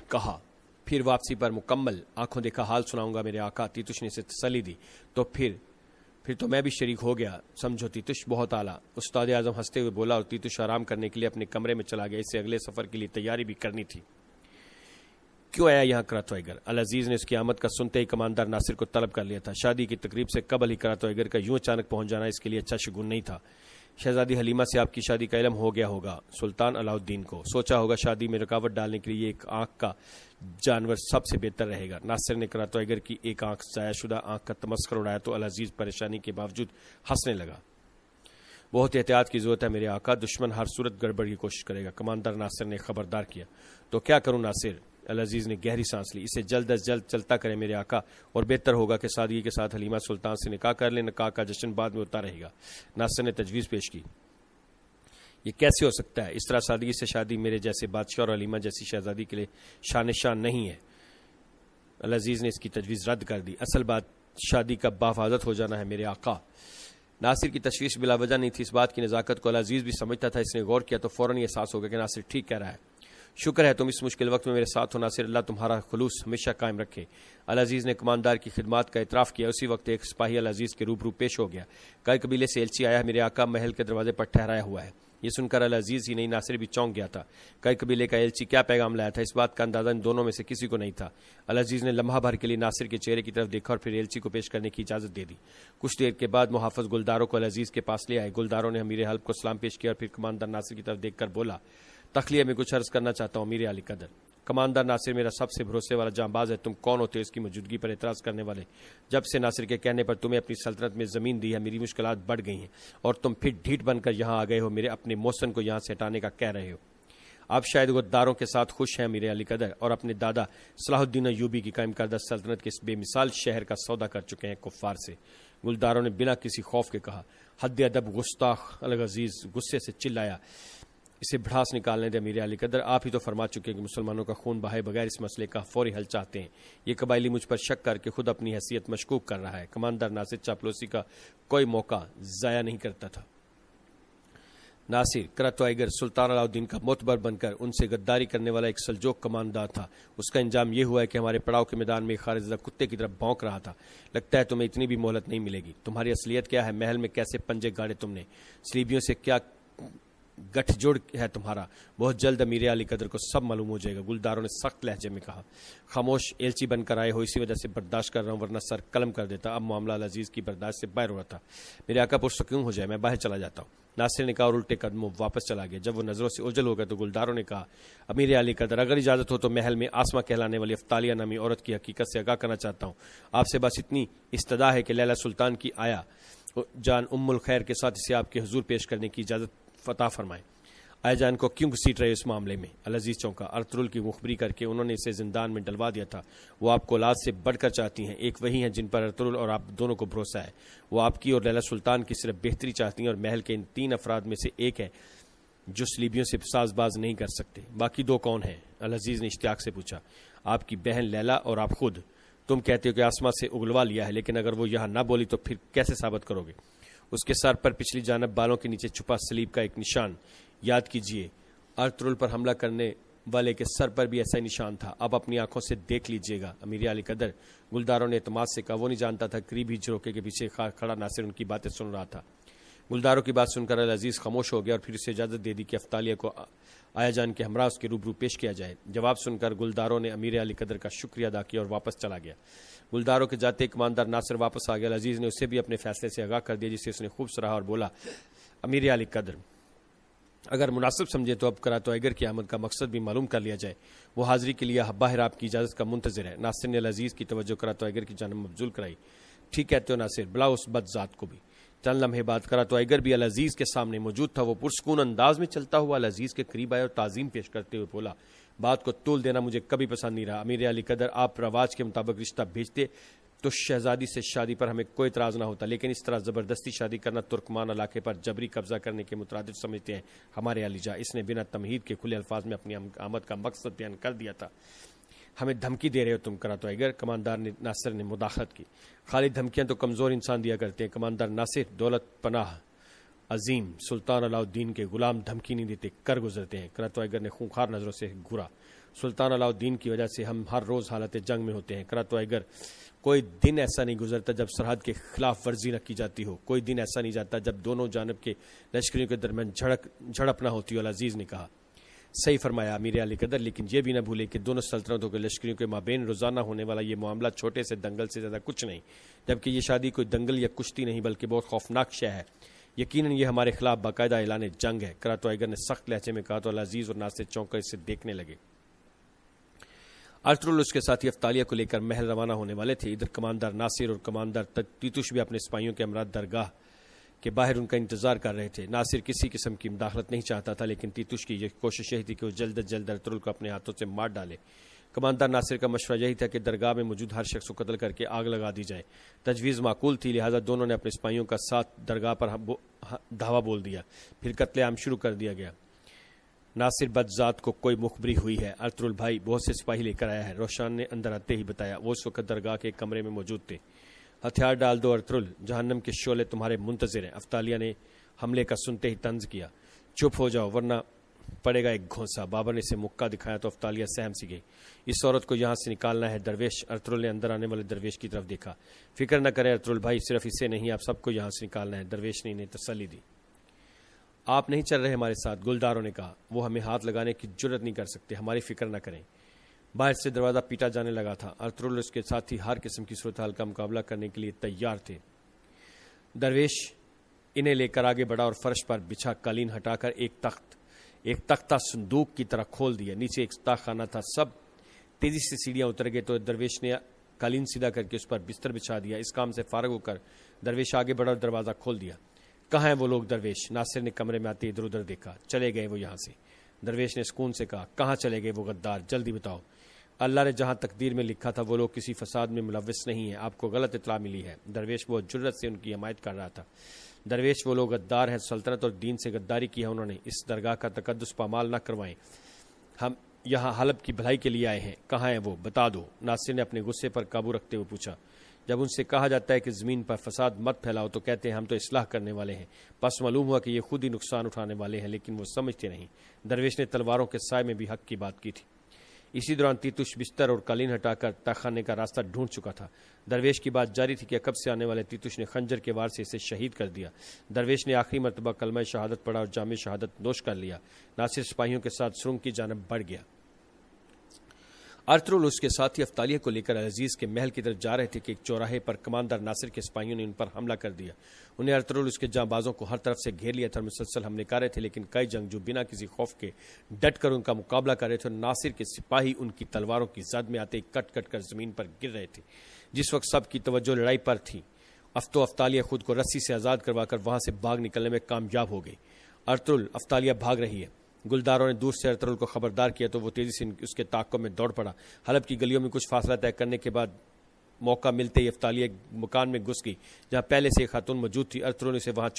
کہا۔ پھر واپسی پر مکمل آنکھوں دیکھا حال سناؤں گا میرے آقا۔ تیتوش نے اسے تسلی دی۔ تو پھر تو میں بھی شریک ہو گیا سمجھو تیتوش، بہت اعلیٰ۔ استاد اعظم ہنستے ہوئے بولا اور تیتوش آرام کرنے کے لیے اپنے کمرے میں چلا گیا۔ اسے اگلے سفر کے لیے تیاری بھی کرنی تھی۔ کیوں آیا یہاں قرۃ؟ العزیز نے اس کی آمد کا سنتے ہی کماندار ناصر کو طلب کر لیا تھا۔ شادی کی تقریب سے قبل ہی قرۃ کا یوں اچانک پہنچ جانا اس کے لیے اچھا شگون نہیں تھا۔ شہزادی حلیمہ سے آپ کی شادی کا علم ہو گیا ہوگا۔ سلطان علاء الدین کو سوچا ہوگا شادی میں رکاوٹ ڈالنے کے لیے ایک آنکھ کا جانور سب سے بہتر رہے گا۔ ناصر نے قرۃ کی ایک آنکھ ضائع شدہ آنکھ کا تمسخر اڑایا تو العزیز پریشانی کے باوجود ہنسنے لگا۔ بہت احتیاط کی ضرورت ہے میرے آقا، دشمن ہر صورت گڑبڑ کی کوشش کرے گا۔ کماندار ناصر نے خبردار کیا۔ تو کیا کروں ناصر؟ العزیز نے گہری سانس لی۔ اسے جلد از جلد چلتا کرے میرے آقا، اور بہتر ہوگا کہ سادگی کے ساتھ حلیمہ سلطان سے نکاح کر لیں، نکاح کا جشن بعد میں ہوتا رہے گا۔ ناصر نے تجویز پیش کی۔ یہ کیسے ہو سکتا ہے؟ اس طرح سادگی سے شادی میرے جیسے بادشاہ اور حلیمہ جیسی شہزادی کے لیے شان نہیں ہے۔ العزیز نے اس کی تجویز رد کر دی۔ اصل بات شادی کا بحفاظت ہو جانا ہے میرے آقا۔ ناصر کی تشویش بلا وجہ نہیں تھی، اس بات کی نزاکت کو العزیز بھی سمجھتا تھا۔ اس نے غور کیا تو فوراً یہ احساس ہو گیا کہ ناصر ٹھیک کہہ رہا ہے۔ شکر ہے تم اس مشکل وقت میں میرے ساتھ ہو ناصر، اللہ تمہارا خلوص ہمیشہ قائم رکھے۔ العزیز نے کماندار کی خدمات کا اعتراف کیا۔ اسی وقت ایک سپاہی العزیز کے روبرو پیش ہو گیا۔ کئی قبیلے سے ایلچی آیا ہے میرے آقا، محل کے دروازے پر ٹھہرایا ہوا ہے۔ یہ سن کر العزیز ہی نہیں ناصر بھی چونک گیا تھا۔ کئی قبیلے کا ایلچی کیا پیغام لایا تھا، اس بات کا اندازہ ان دونوں میں سے کسی کو نہیں تھا۔ العزیز نے لمحہ بھر کے لیے ناصر کے چہرے کی طرف دیکھا اور پھر ایلچی کو پیش کرنے کی اجازت دے دی۔ کچھ دیر کے بعد محافظ گلداروں کو العزیز کے پاس لے آئے۔ گلداروں نے امیر حلب کو سلام پیش کیا اور پھر کماندار ناصر کی طرف دیکھ کر بولا، تخلیہ میں کچھ عرض کرنا چاہتا ہوں امیر علی قدر۔ کماندار ناصر میرا سب سے بھروسے والا جانباز ہے، تم کون ہوتے ہو اس کی موجودگی پر اعتراض کرنے والے؟ جب سے ناصر کے کہنے پر تمہیں اپنی سلطنت میں زمین دی ہے، میری مشکلات بڑھ گئی ہیں اور تم پھر ڈھیٹ بن کر یہاں آ گئے ہو، میرے اپنے محسن کو یہاں سے ہٹانے کا کہہ رہے ہو۔ آپ شاید غداروں کے ساتھ خوش ہیں امیر علی قدر، اور اپنے دادا صلاح الدین ایوبی کی قائم کردہ سلطنت کے اس بے مثال شہر کا سودا کر چکے ہیں کفار سے۔ گلداروں نے بنا کسی خوف کے کہا۔ حد ادب گستاخ! العزیز غصے سے چلایا، اسے بھڑاس نکالنے دے امیر علی قدر، آپ ہی تو فرما چکے کہ مسلمانوں کا خون بہائے بغیر اس مسئلے کا فوری حل چاہتے ہیں۔ یہ قبائلی مجھ پر شک کر کے خود اپنی حیثیت مشکوک کر رہا ہے۔ کماندار ناصر چاپلوسی کا کوئی موقع ضائع نہیں کرتا تھا۔ ناصر کرتوائیگر سلطان علاء الدین کا معتبر بن کر ان سے غداری کرنے والا ایک سلجوق کماندار تھا۔ اس کا انجام یہ ہوا ہے کہ ہمارے پڑاؤ کے میدان میں خارج زدہ کتے کی طرف بھونک رہا تھا۔ لگتا ہے تمہیں اتنی بھی مہلت نہیں ملے گی۔ تمہاری اصلیت کیا ہے؟ محل میں کیسے پنجے گاڑے تم نے؟ سلیبیوں سے کیا گٹھ جوڑ ہے تمہارا؟ بہت جلد امیر علی قدر کو سب معلوم ہو جائے گا، گلداروں نے سخت لہجے میں کہا۔ خاموش، ایلچی بن کر آئے ہو، اسی وجہ سے برداشت کر رہا ہوں، ورنہ سر قلم کر دیتا۔ اب معاملہ العزیز کی برداشت سے باہر ہو رہا تھا۔ میرے آقا پرسکون ہو جائے، میں باہر چلا جاتا ہوں۔ ناصر نے کہا اور الٹے قدموں واپس چلا گیا۔ جب وہ نظروں سے اوجھل ہو گیا تو گلداروں نے کہا، امیر علی قدر اگر اجازت ہو تو محل میں آسما کہلانے والی افطالیہ نامی عورت کی حقیقت سے آگاہ کرنا چاہتا ہوں۔ آپ سے بس اتنی استدعا ہے کہ لیلہ سلطان کی آیا جان ام الخیر کے ساتھ اسے آپ کے حضور پیش کرنے کی اجازت فتح فرمائیں۔ آیا جان کو کیوں گھسیٹ رہے اس معاملے میں؟ العزیز چونکا۔ ارطغرل کی مخبری کر کے انہوں نے اسے زندان میں ڈلوا دیا تھا۔ وہ آپ کو اولاد سے بڑھ کر چاہتی ہیں، ایک وہی ہیں جن پر ارطغرل اور آپ دونوں کو بھروسہ ہے۔ وہ آپ کی اور لیلہ سلطان کی صرف بہتری چاہتی ہیں، اور محل کے ان 3 افراد میں سے ایک ہے جو سلیبیوں سے ساز باز نہیں کر سکتے۔ باقی 2 کون ہیں؟ العزیز نے اشتیاق سے پوچھا۔ آپ کی بہن لیلہ اور آپ خود۔ تم کہتے ہو کہ آسما سے اگلوا لیا ہے، لیکن اگر وہ یہاں نہ بولی تو پھر کیسے ثابت کرو گے؟ اس کے سر پر پچھلی جانب بالوں کے نیچے چھپا سلیب کا ایک نشان یاد کیجئے۔ ارطغرل پر حملہ کرنے والے کے سر پر بھی ایسا ہی نشان تھا۔ اب اپنی آنکھوں سے دیکھ لیجئے گا امیر علی قدر، گلداروں نے اعتماد سے کہا۔ وہ نہیں جانتا تھا قریب ہی جھروکے کے پیچھے کھڑا ناصر ان کی باتیں سن رہا تھا۔ گلداروں کی بات سن کر العزیز خاموش ہو گیا اور پھر اسے اجازت دے دی کہ افطالیہ کو آیا جان کے ہمراہ اس کے روبرو پیش کیا جائے۔ جواب سن کر گلداروں نے امیر علی قدر کا شکریہ ادا کیا اور واپس چلا گیا۔ گلداروں کے جاتے کماندار ناصر واپس آ گیا۔ العزیز نے اسے بھی اپنے فیصلے سے آگاہ کر دیا، جسے اس نے خوب سراہا اور بولا، امیر علی قدر اگر مناسب سمجھے تو اب کراتوائیگر کی آمد کا مقصد بھی معلوم کر لیا جائے۔ وہ حاضری کے لیے باہر آپ کی اجازت کا منتظر ہے۔ ناصر نے العزیز کی توجہ کراتوائیگر کی جانب مبذول کرائی۔ ٹھیک کہتے ہو ناصر، بلا اس بد ذات کو بھی۔ چند لمحے بعد کراتوائیگر بھی العزیز کے سامنے موجود تھا۔ وہ پرسکون انداز میں چلتا ہوا العزیز کے قریب آیا اور تعظیم پیش کرتے ہوئے بولا، بات کو طول دینا مجھے کبھی پسند نہیں رہا۔ امیر علی قدر، آپ رواج کے مطابق رشتہ بھیجتے تو شہزادی سے شادی پر ہمیں کوئی اعتراض نہ ہوتا، لیکن اس طرح زبردستی شادی کرنا ترکمان علاقے پر جبری قبضہ کرنے کے مترادف سمجھتے ہیں ہمارے علی جا۔ اس نے بنا تمہید کے کھلے الفاظ میں اپنی آمد کا مقصد بیان کر دیا تھا۔ ہمیں دھمکی دے رہے ہو تم کراتوائیگر؟ کماندار ناصر نے مداخلت کی۔ خالی دھمکیاں تو کمزور انسان دیا کرتے ہیں کماندار ناصر، دولت پناہ عظیم سلطان علاء الدین کے غلام دھمکی نہیں دیتے، کر گزرتے ہیں۔ کراتوائیگر نے خونخوار نظروں سے گھورا۔ سلطان علاء الدین کی وجہ سے ہم ہر روز حالت جنگ میں ہوتے ہیں کراتوائیگر۔ کوئی دن ایسا نہیں گزرتا جب سرحد کے خلاف ورزی نہ کی جاتی ہو، کوئی دن ایسا نہیں جاتا جب دونوں جانب کے لشکریوں کے درمیان جھڑپ نہ ہوتی ہو، العزیز نے کہا۔ صحیح فرمایا امیر علی قدر، لیکن یہ بھی نہ بھولے کہ دونوں سلطنتوں کے لشکریوں کے مابین روزانہ ہونے والا یہ معاملہ چھوٹے سے دنگل سے زیادہ کچھ نہیں، جبکہ یہ شادی کوئی دنگل یا کشتی نہیں بلکہ بہت خوفناک شے ہے۔ یقیناً یہ ہمارے خلاف باقاعدہ اعلان جنگ ہے۔ کراتوائیگر نے سخت لہجے میں کہا تو العزیز اور ناصر چونک کر اسے دیکھنے لگے۔ ارطغرل اس کے ساتھی افطالیہ کو لے کر محل روانہ ہونے والے تھے۔ ادھر کماندار ناصر اور کماندار تیتوش بھی اپنے سپاہیوں کے امراء درگاہ کہ باہر ان کا انتظار کر رہے تھے۔ ناصر کسی قسم کی مداخلت نہیں چاہتا تھا، لیکن تیتوش کی یہ کوشش یہی تھی کہ وہ جلد از جلد ارطغرل کو اپنے ہاتھوں سے مار ڈالے۔ کماندار ناصر کا مشورہ یہی تھا کہ درگاہ میں موجود ہر شخص کو قتل کر کے آگ لگا دی جائے۔ تجویز معقول تھی، لہٰذا دونوں نے اپنے سپاہیوں کا ساتھ درگاہ پر دھاوا بول دیا۔ پھر قتل عام شروع کر دیا گیا۔ ناصر بد ذات کو کوئی مخبری ہوئی ہے، ارطغرل بھائی بہت سے سپاہی لے کر آیا ہے، روشان نے اندر آتے ہی بتایا۔ وہ اس وقت درگاہ کے کمرے میں موجود تھے۔ ہتھیار ڈال دو ارطغرل، جہنم کے شعلے تمہارے منتظر ہیں۔ افتالیہ نے حملے کا سنتے ہی طنز کیا۔ چپ ہو جاؤ ورنہ پڑے گا ایک گھونسا۔ بابر نے اسے مکہ دکھایا تو افتالیہ سہم سی گئی۔ اس عورت کو یہاں سے نکالنا ہے درویش۔ ارطغرل نے اندر آنے والے درویش کی طرف دیکھا۔ فکر نہ کرے ارطغرل بھائی، صرف اسے نہیں آپ سب کو یہاں سے نکالنا ہے، درویش نے انہیں تسلی دی۔ آپ نہیں چل رہے ہمارے ساتھ، گلداروں نے کہا۔ وہ ہمیں ہاتھ لگانے کی جرت نہیں کر سکتے، ہماری فکر نہ کریں۔ باہر سے دروازہ پیٹا جانے لگا تھا۔ ارطغرل اور اس کے ساتھی ہر قسم کی صورتحال کا مقابلہ کرنے کے لیے تیار تھے۔ درویش انہیں لے کر آگے بڑھا اور فرش پر بچھا قالین ہٹا کر ایک تختہ صندوق کی طرح کھول دیا۔ نیچے ایک تاخ خانہ تھا۔ سب تیزی سے سیڑھیاں اتر گئے تو درویش نے قالین سیدھا کر کے اس پر بستر بچھا دیا۔ اس کام سے فارغ ہو کر درویش آگے بڑھا اور دروازہ کھول دیا۔ کہاں ہیں وہ لوگ درویش؟ ناصر نے کمرے میں آتے ادھر ادھر دیکھا۔ چلے گئے وہ یہاں سے، درویش نے سکون سے کہا۔ کہاں چلے گئے وہ غدار؟ جلدی بتاؤ۔ اللہ نے جہاں تقدیر میں لکھا تھا وہ لوگ کسی فساد میں ملوث نہیں ہیں، آپ کو غلط اطلاع ملی ہے۔ درویش بہت جرت سے ان کی حمایت کر رہا تھا۔ درویش وہ لوگ غدار ہیں، سلطنت اور دین سے غداری کی ہے انہوں نے۔ اس درگاہ کا تقدس پامال نہ کروائیں، ہم یہاں حلب کی بھلائی کے لیے آئے ہیں۔ کہاں ہیں وہ؟ بتا دو۔ ناصر نے اپنے غصے پر قابو رکھتے ہوئے پوچھا۔ جب ان سے کہا جاتا ہے کہ زمین پر فساد مت پھیلاؤ تو کہتے ہیں ہم تو اصلاح کرنے والے ہیں، بس معلوم ہوا کہ یہ خود ہی نقصان اٹھانے والے ہیں، لیکن وہ سمجھتے نہیں۔ درویش نے تلواروں کے سائے میں بھی حق کی بات کی تھی۔ اسی دوران تیتوش بستر اور قالین ہٹا کر تہخانے کا راستہ ڈھونڈ چکا تھا۔ درویش کی بات جاری تھی کہ عقب سے آنے والے تیتوش نے خنجر کے وار سے اسے شہید کر دیا۔ درویش نے آخری مرتبہ کلمہ شہادت پڑھا اور جام شہادت نوش کر لیا۔ ناصر سپاہیوں کے ساتھ سرنگ کی جانب بڑھ گیا۔ ارطغرل اس کے ساتھی افتالیہ کو لے کر العزیز کے محل کی طرف جا رہے تھے کہ ایک چوراہے پر کماندار ناصر کے سپاہیوں نے ان پر حملہ کر دیا۔ انہیں ارطغرل اس کے جاں بازوں کو ہر طرف سے گھیر لیا تھا اور مسلسل حملے کر رہے تھے، لیکن کئی جنگجو بنا کسی خوف کے ڈٹ کر ان کا مقابلہ کر رہے تھے اور ناصر کے سپاہی ان کی تلواروں کی زد میں آتے ہی کٹ کٹ کر زمین پر گر رہے تھے۔ جس وقت سب کی توجہ لڑائی پر تھی، افتالیہ خود کو رسی سے آزاد کروا کر وہاں سے بھاگ نکلنے میں کامیاب ہو گئی۔ ارطغرل، افتالیہ بھاگ رہی ہے۔ گلداروں نے دور سے ارطغرل کو خبردار کیا تو وہ تیزی سے اس کے تعاقب میں دوڑ پڑا۔ حلب کی گلیوں میں کچھ فاصلہ طے کرنے کے بعد موقع ملتے ہی افتالیہ مکان میں گھس گئی جہاں پہلے سے ایک خاتون موجود تھی۔ ارطغرل نے اسے وہاں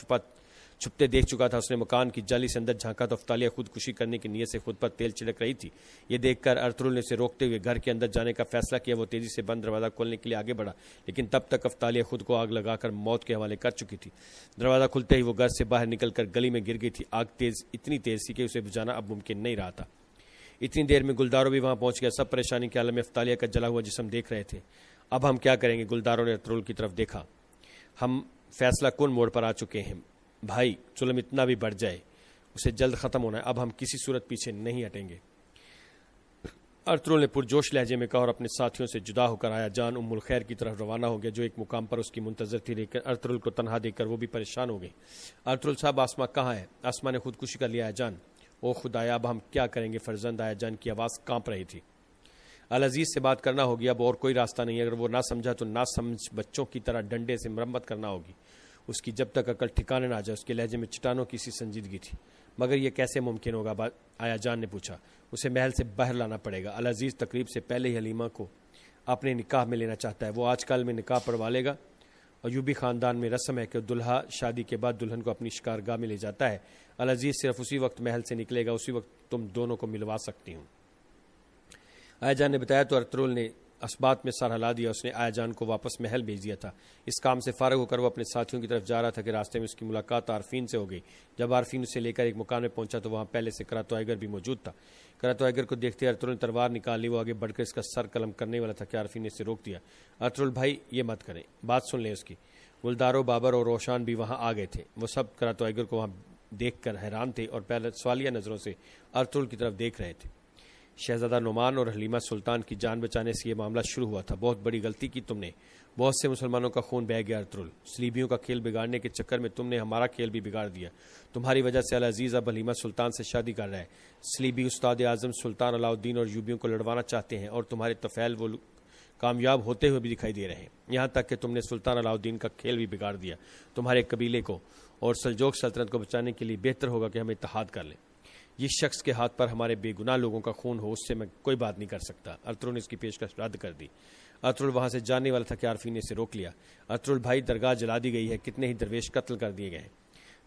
چھپتے دیکھ چکا تھا۔ اس نے مکان کی جالی سے اندر جھانکا تو افتالیہ خودکشی کرنے کی نیت سے خود پر تیل چھڑک رہی تھی۔ یہ دیکھ کر ارطغرل نے اسے روکتے ہوئے گھر کے اندر جانے کا فیصلہ کیا۔ وہ تیزی سے بند دروازہ کھولنے کے لیے آگے بڑھا، لیکن تب تک افتالیہ خود کو آگ لگا کر موت کے حوالے کر چکی تھی۔ دروازہ کھلتے ہی وہ گھر سے باہر نکل کر گلی میں گر گئی تھی۔ آگ اتنی تیز تھی کہ اسے بجھانا اب ممکن نہیں رہا تھا۔ اتنی دیر میں گلداروں بھی وہاں پہنچ گیا۔ سب پریشانی کے عالم میں افتالیہ کا جلا ہوا جسم دیکھ رہے تھے۔ اب ہم کیا کریں گے؟ گلداروں نے ارطغرل کی طرف دیکھا۔ ہم فیصلہ کن موڑ پر آ چکے ہیں بھائی، ظلم اتنا بھی بڑھ جائے اسے جلد ختم ہونا ہے، اب ہم کسی صورت پیچھے نہیں ہٹیں گے، ارطغرل نے پرجوش لہجے میں کہا اور اپنے ساتھیوں سے جدا ہو کر آیا جان ام الخیر کی طرف روانہ ہو گیا جو ایک مقام پر اس کی منتظر تھی، لیکن ارطغرل کو تنہا دیکھ کر وہ بھی پریشان ہو گئی۔ ارطغرل صاحب، آسماں کہاں ہے؟ آسماں نے خودکشی کر لیا ہے جان۔ او خدایا، اب ہم کیا کریں گے فرزند؟ آیا جان کی آواز کانپ رہی تھی۔ العزیز سے بات کرنا ہوگی، اب اور کوئی راستہ نہیں، اگر وہ نہ سمجھا تو نہ سمجھ بچوں کی طرح ڈنڈے سے مرمت کرنا ہوگی، اس کی جب تک عقل ٹھکانے نہ آ جائے۔ اس کے لہجے میں چٹانوں کی سی سنجیدگی تھی۔ مگر یہ کیسے ممکن ہوگا؟ آیا جان نے پوچھا۔ اسے محل سے باہر لانا پڑے گا، العزیز تقریب سے پہلے ہی حلیمہ کو اپنے نکاح میں لینا چاہتا ہے، وہ آج کل میں نکاح پڑھوا لے گا۔ ایوبی خاندان میں رسم ہے کہ دلہا شادی کے بعد دلہن کو اپنی شکارگاہ میں لے جاتا ہے، العزیز صرف اسی وقت محل سے نکلے گا، اسی وقت تم دونوں کو ملوا سکتی ہوں۔ آیا جان نے بتایا تو ارطغرل نے اسبات میں سر ہلا دیا۔ اس نے آیا جان کو واپس محل بھیج دیا تھا۔ اس کام سے فارغ ہو کر وہ اپنے ساتھیوں کی طرف جا رہا تھا کہ راستے میں اس کی ملاقات عارفین سے ہو گئی۔ جب عارفین اسے لے کر ایک مکان میں پہنچا تو وہاں پہلے سے کراتوائیگر بھی موجود تھا۔ کراتوائیگر کو دیکھتے ارطغرل نے تلوار نکال لی، وہ آگے بڑھ کر اس کا سر قلم کرنے والا تھا کہ عارفین نے اسے روک دیا۔ ارطغرل بھائی، یہ مت کریں، بات سن لیں اس کی۔ گلدارو، بابر اور روشان بھی وہاں آ گئے تھے۔ وہ سب کراتوائیگر کو وہاں دیکھ کر حیران تھے اور پہلے سوالیہ نظروں سے ارطغرل کی طرف دیکھ رہے تھے۔ شہزادہ نعمان اور حلیمہ سلطان کی جان بچانے سے یہ معاملہ شروع ہوا تھا۔ بہت بڑی غلطی کی تم نے، بہت سے مسلمانوں کا خون بہہ گیا ارطغرل، صلیبیوں کا کھیل بگاڑنے کے چکر میں تم نے ہمارا کھیل بھی بگاڑ دیا۔ تمہاری وجہ سے العزیز اب حلیمہ سلطان سے شادی کر رہا ہے۔ صلیبی استاد اعظم سلطان علاء الدین اور ایوبیوں کو لڑوانا چاہتے ہیں اور تمہارے طفیل وہ کامیاب ہوتے ہوئے بھی دکھائی دے رہے ہیں، یہاں تک کہ تم نے سلطان علاء الدین کا کھیل بھی بگاڑ دیا، تمہارے قبیلے کو اور سلجوق سلطنت کو بچانے کے لیے بہتر ہوگا کہ ہم اتحاد کر لیں۔ جس شخص کے ہاتھ پر ہمارے بے گناہ لوگوں کا خون ہو اس سے میں کوئی بات نہیں کر سکتا۔ ارطغرل نے اس کی پیشکش رد کر دی۔ ارطغرل وہاں سے جانے والا تھا کہ عارفین نے اسے روک لیا۔ ارطغرل بھائی، درگاہ جلا دی گئی ہے، کتنے ہی درویش قتل کر دیے گئے ہیں۔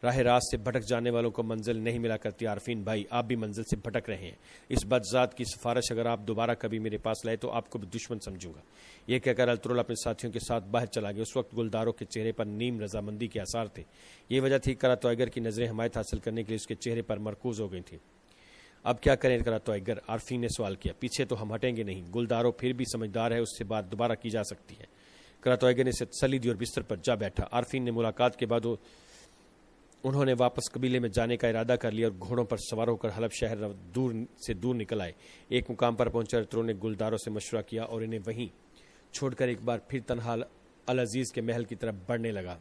راہ راست سے بھٹک جانے والوں کو منزل نہیں ملا کرتی۔ عارفین بھائی، آپ بھی منزل سے بھٹک رہے ہیں۔ اس بدذات کی سفارش اگر آپ دوبارہ کبھی میرے پاس لائے تو آپ کو بھی دشمن سمجھوں گا۔ یہ کہہ کر ارطغرل اپنے ساتھیوں کے ساتھ باہر چلا گیا۔ اس وقت گلداروں کے چہرے پر نیم رضامندی کے آثار تھے۔ یہ وجہ تھی کرا توئیگر کی نظریں حمایت حاصل کرنے کے لیے اس کے چہرے پر مرکوز ہو گئی تھیں۔ اب کیا کریں کرا توئیگر؟ عارفین نے سوال کیا۔ پیچھے تو ہم ہٹیں گے نہیں، گلداروں پھر بھی سمجھدار ہے، اس سے بات دوبارہ کی جا سکتی ہے۔ کرا توئیگر نے اسے تسلی دی اور بستر پر جا بیٹھا۔ عارفین نے ملاقات کے بعد انہوں نے واپس قبیلے میں جانے کا ارادہ کر لیا اور گھوڑوں پر سوار ہو کر حلب شہر دور نکل آئے۔ ایک مقام پر پہنچے ارطغرل نے گلداروں سے مشورہ کیا اور انہیں وہیں چھوڑ کر ایک بار پھر تنہا العزیز کے محل کی طرف بڑھنے لگا۔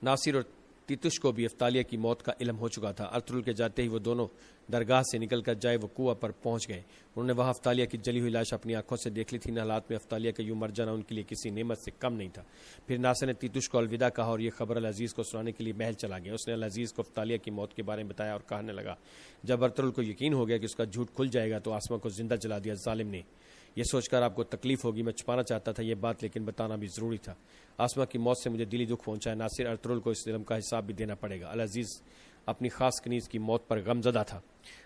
ناصر اور تیتوش کو بھی افتالیہ کی موت کا علم ہو چکا تھا۔ ارطغرل کے جاتے ہی وہ دونوں درگاہ سے نکل کر جائے وقوع پر پہنچ گئے۔ انہوں نے وہاں افتالیہ کی جلی ہوئی لاش اپنی آنکھوں سے دیکھ لی تھی۔ ان حالات میں افتالیہ کا یوں مر جانا ان کے لیے کسی نعمت سے کم نہیں تھا۔ پھر ناصر نے تیتوش کو الوداع کہا اور یہ خبر العزیز کو سنانے کے لیے محل چلا گیا۔ اس نے العزیز کو افتالیہ کی موت کے بارے میں بتایا اور کہنے لگا۔ جب ارطغرل کو یقین ہو گیا کہ اس کا جھوٹ کھل جائے گا تو آسما کو زندہ جلا دیا ظالم نے۔ یہ سوچ کر آپ کو تکلیف ہوگی، میں چھپانا چاہتا تھا یہ بات، لیکن بتانا بھی ضروری تھا۔ آسما کی موت سے مجھے دلی دکھ پہنچا ہے۔ ناصر، ارطغرل کو اس علم کا حساب بھی دینا پڑے گا۔ العزیز اپنی خاص کنیز کی موت پر غمزدہ تھا۔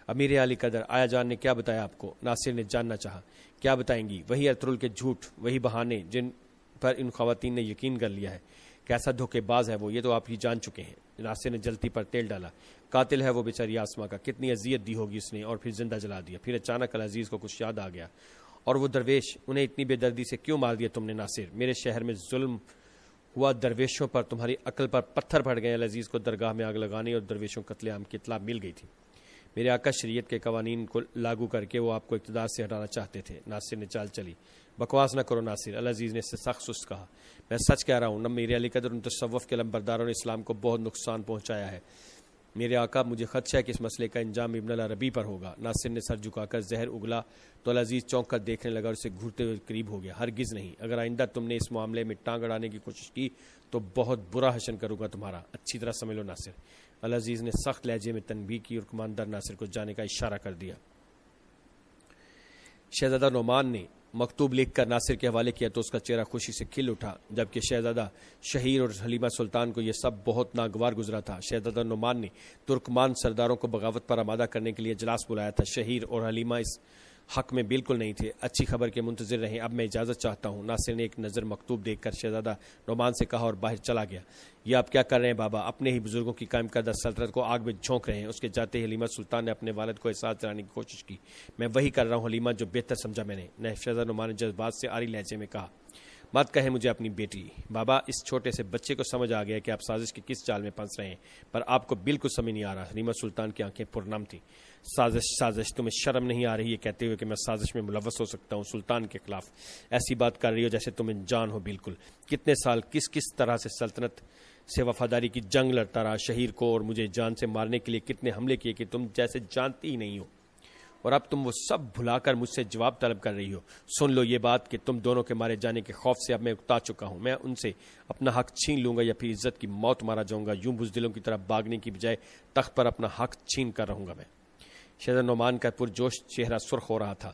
امیر علی قدر، آیا جان نے کیا بتایا آپ کو؟ ناصر نے جاننا چاہا۔ کیا بتائیں گی؟ وہی ارطغرل کے جھوٹ، وہی بہانے جن پر ان خواتین نے یقین کر لیا ہے۔ کیسا دھوکے باز ہے وہ، یہ تو آپ ہی جان چکے ہیں۔ ناصر نے جلتی پر تیل ڈالا۔ قاتل ہے وہ بیچاری آسما کا، کتنی اذیت دی ہوگی اس نے، اور پھر زندہ جلا دیا۔ پھر اچانک العزیز کو کچھ یاد آ گیا۔ اور وہ درویش، انہیں اتنی بے دردی سے کیوں مار دیا تم نے ناصر؟ میرے شہر میں ظلم ہوا درویشوں پر، تمہاری عقل پر پتھر پڑ گئے۔ العزیز کو درگاہ میں آگ لگانے اور درویشوں قتل عام کی اطلاع مل گئی تھی۔ میرے آقا شریعت کے قوانین کو لاگو کر کے وہ آپ کو اقتدار سے ہٹانا چاہتے تھے۔ ناصر نے چال چلی۔ بکواس نہ کرو ناصر، العزیز نے سخت سست کہا۔ میں سچ کہہ رہا ہوں، نہ میرے علی قدر ان تصوف کے علمبرداروں نے اسلام کو بہت نقصان پہنچایا ہے۔ میرے آقا، مجھے خدشہ ہے کہ اس مسئلے کا انجام ابن العربی پر ہوگا۔ ناصر نے سر جھکا کر زہر اگلا تو العزیز چونک کر دیکھنے لگا اور اسے گھورتے ہوئے قریب ہو گیا۔ ہرگز نہیں، اگر آئندہ تم نے اس معاملے میں ٹانگ اڑانے کی کوشش کی تو بہت برا حشر کروں گا تمہارا، اچھی طرح سمجھ لو ناصر۔ العزیز نے سخت لہجے میں تنبیہ کی اور کماندار ناصر کو جانے کا اشارہ کر دیا۔ شہزادہ نعمان نے مکتوب لکھ کر ناصر کے حوالے کیا تو اس کا چہرہ خوشی سے کھل اٹھا، جبکہ شہزادہ شہیر اور حلیمہ سلطان کو یہ سب بہت ناگوار گزرا تھا۔ شہزادہ نعمان نے ترکمان سرداروں کو بغاوت پر آمادہ کرنے کے لیے اجلاس بلایا تھا۔ شہیر اور حلیمہ اس حق میں بالکل نہیں تھے۔ اچھی خبر کے منتظر رہیں، اب میں اجازت چاہتا ہوں۔ ناصر نے ایک نظر مکتوب دیکھ کر شہزادہ نعمان سے کہا اور باہر چلا گیا۔ یہ آپ کیا کر رہے ہیں بابا؟ اپنے ہی بزرگوں کی قائم کردہ سلطنت کو آگ میں جھونک رہے ہیں۔ اس کے جاتے ہی حلیمہ سلطان نے اپنے والد کو احساس دلانے کی کوشش کی۔ میں وہی کر رہا ہوں حلیمہ، جو بہتر سمجھا میں نے۔ شہزادہ نعمان نے جذبات سے آری لہجے میں کہا۔ مت کہیں مجھے اپنی بیٹی بابا، اس چھوٹے سے بچے کو سمجھ آ گیا کہ آپ سازش کی کس چال میں پھنس رہے ہیں، پر آپ کو بالکل سمجھ نہیں آ رہا۔ حلیمہ سلطان کی آنکھیں پرنم تھیں۔ سازش، تمہیں شرم نہیں آ رہی یہ کہتے ہوئے کہ میں سازش میں ملوث ہو سکتا ہوں سلطان کے خلاف؟ ایسی بات کر رہی ہو جیسے تمہیں جان ہو بالکل۔ کتنے سال کس طرح سے سلطنت سے وفاداری کی جنگ لڑتا رہا، شہیر کو اور مجھے جان سے مارنے کے لیے کتنے حملے کیے کہ تم جیسے جانتی ہی نہیں ہو، اور اب تم وہ سب بھلا کر مجھ سے جواب طلب کر رہی ہو۔ سن لو یہ بات کہ تم دونوں کے مارے جانے کے خوف سے اب میں اکتا چکا ہوں۔ میں ان سے اپنا حق چھین لوں گا یا پھر عزت کی موت مارا جاؤں گا۔ یوں بزدلوں کی طرح بھاگنے کی بجائے تخت پر اپنا حق چھین کر رہوں گا میں۔ شہزادہ نعمان کا پرجوش چہرہ سرخ ہو رہا تھا۔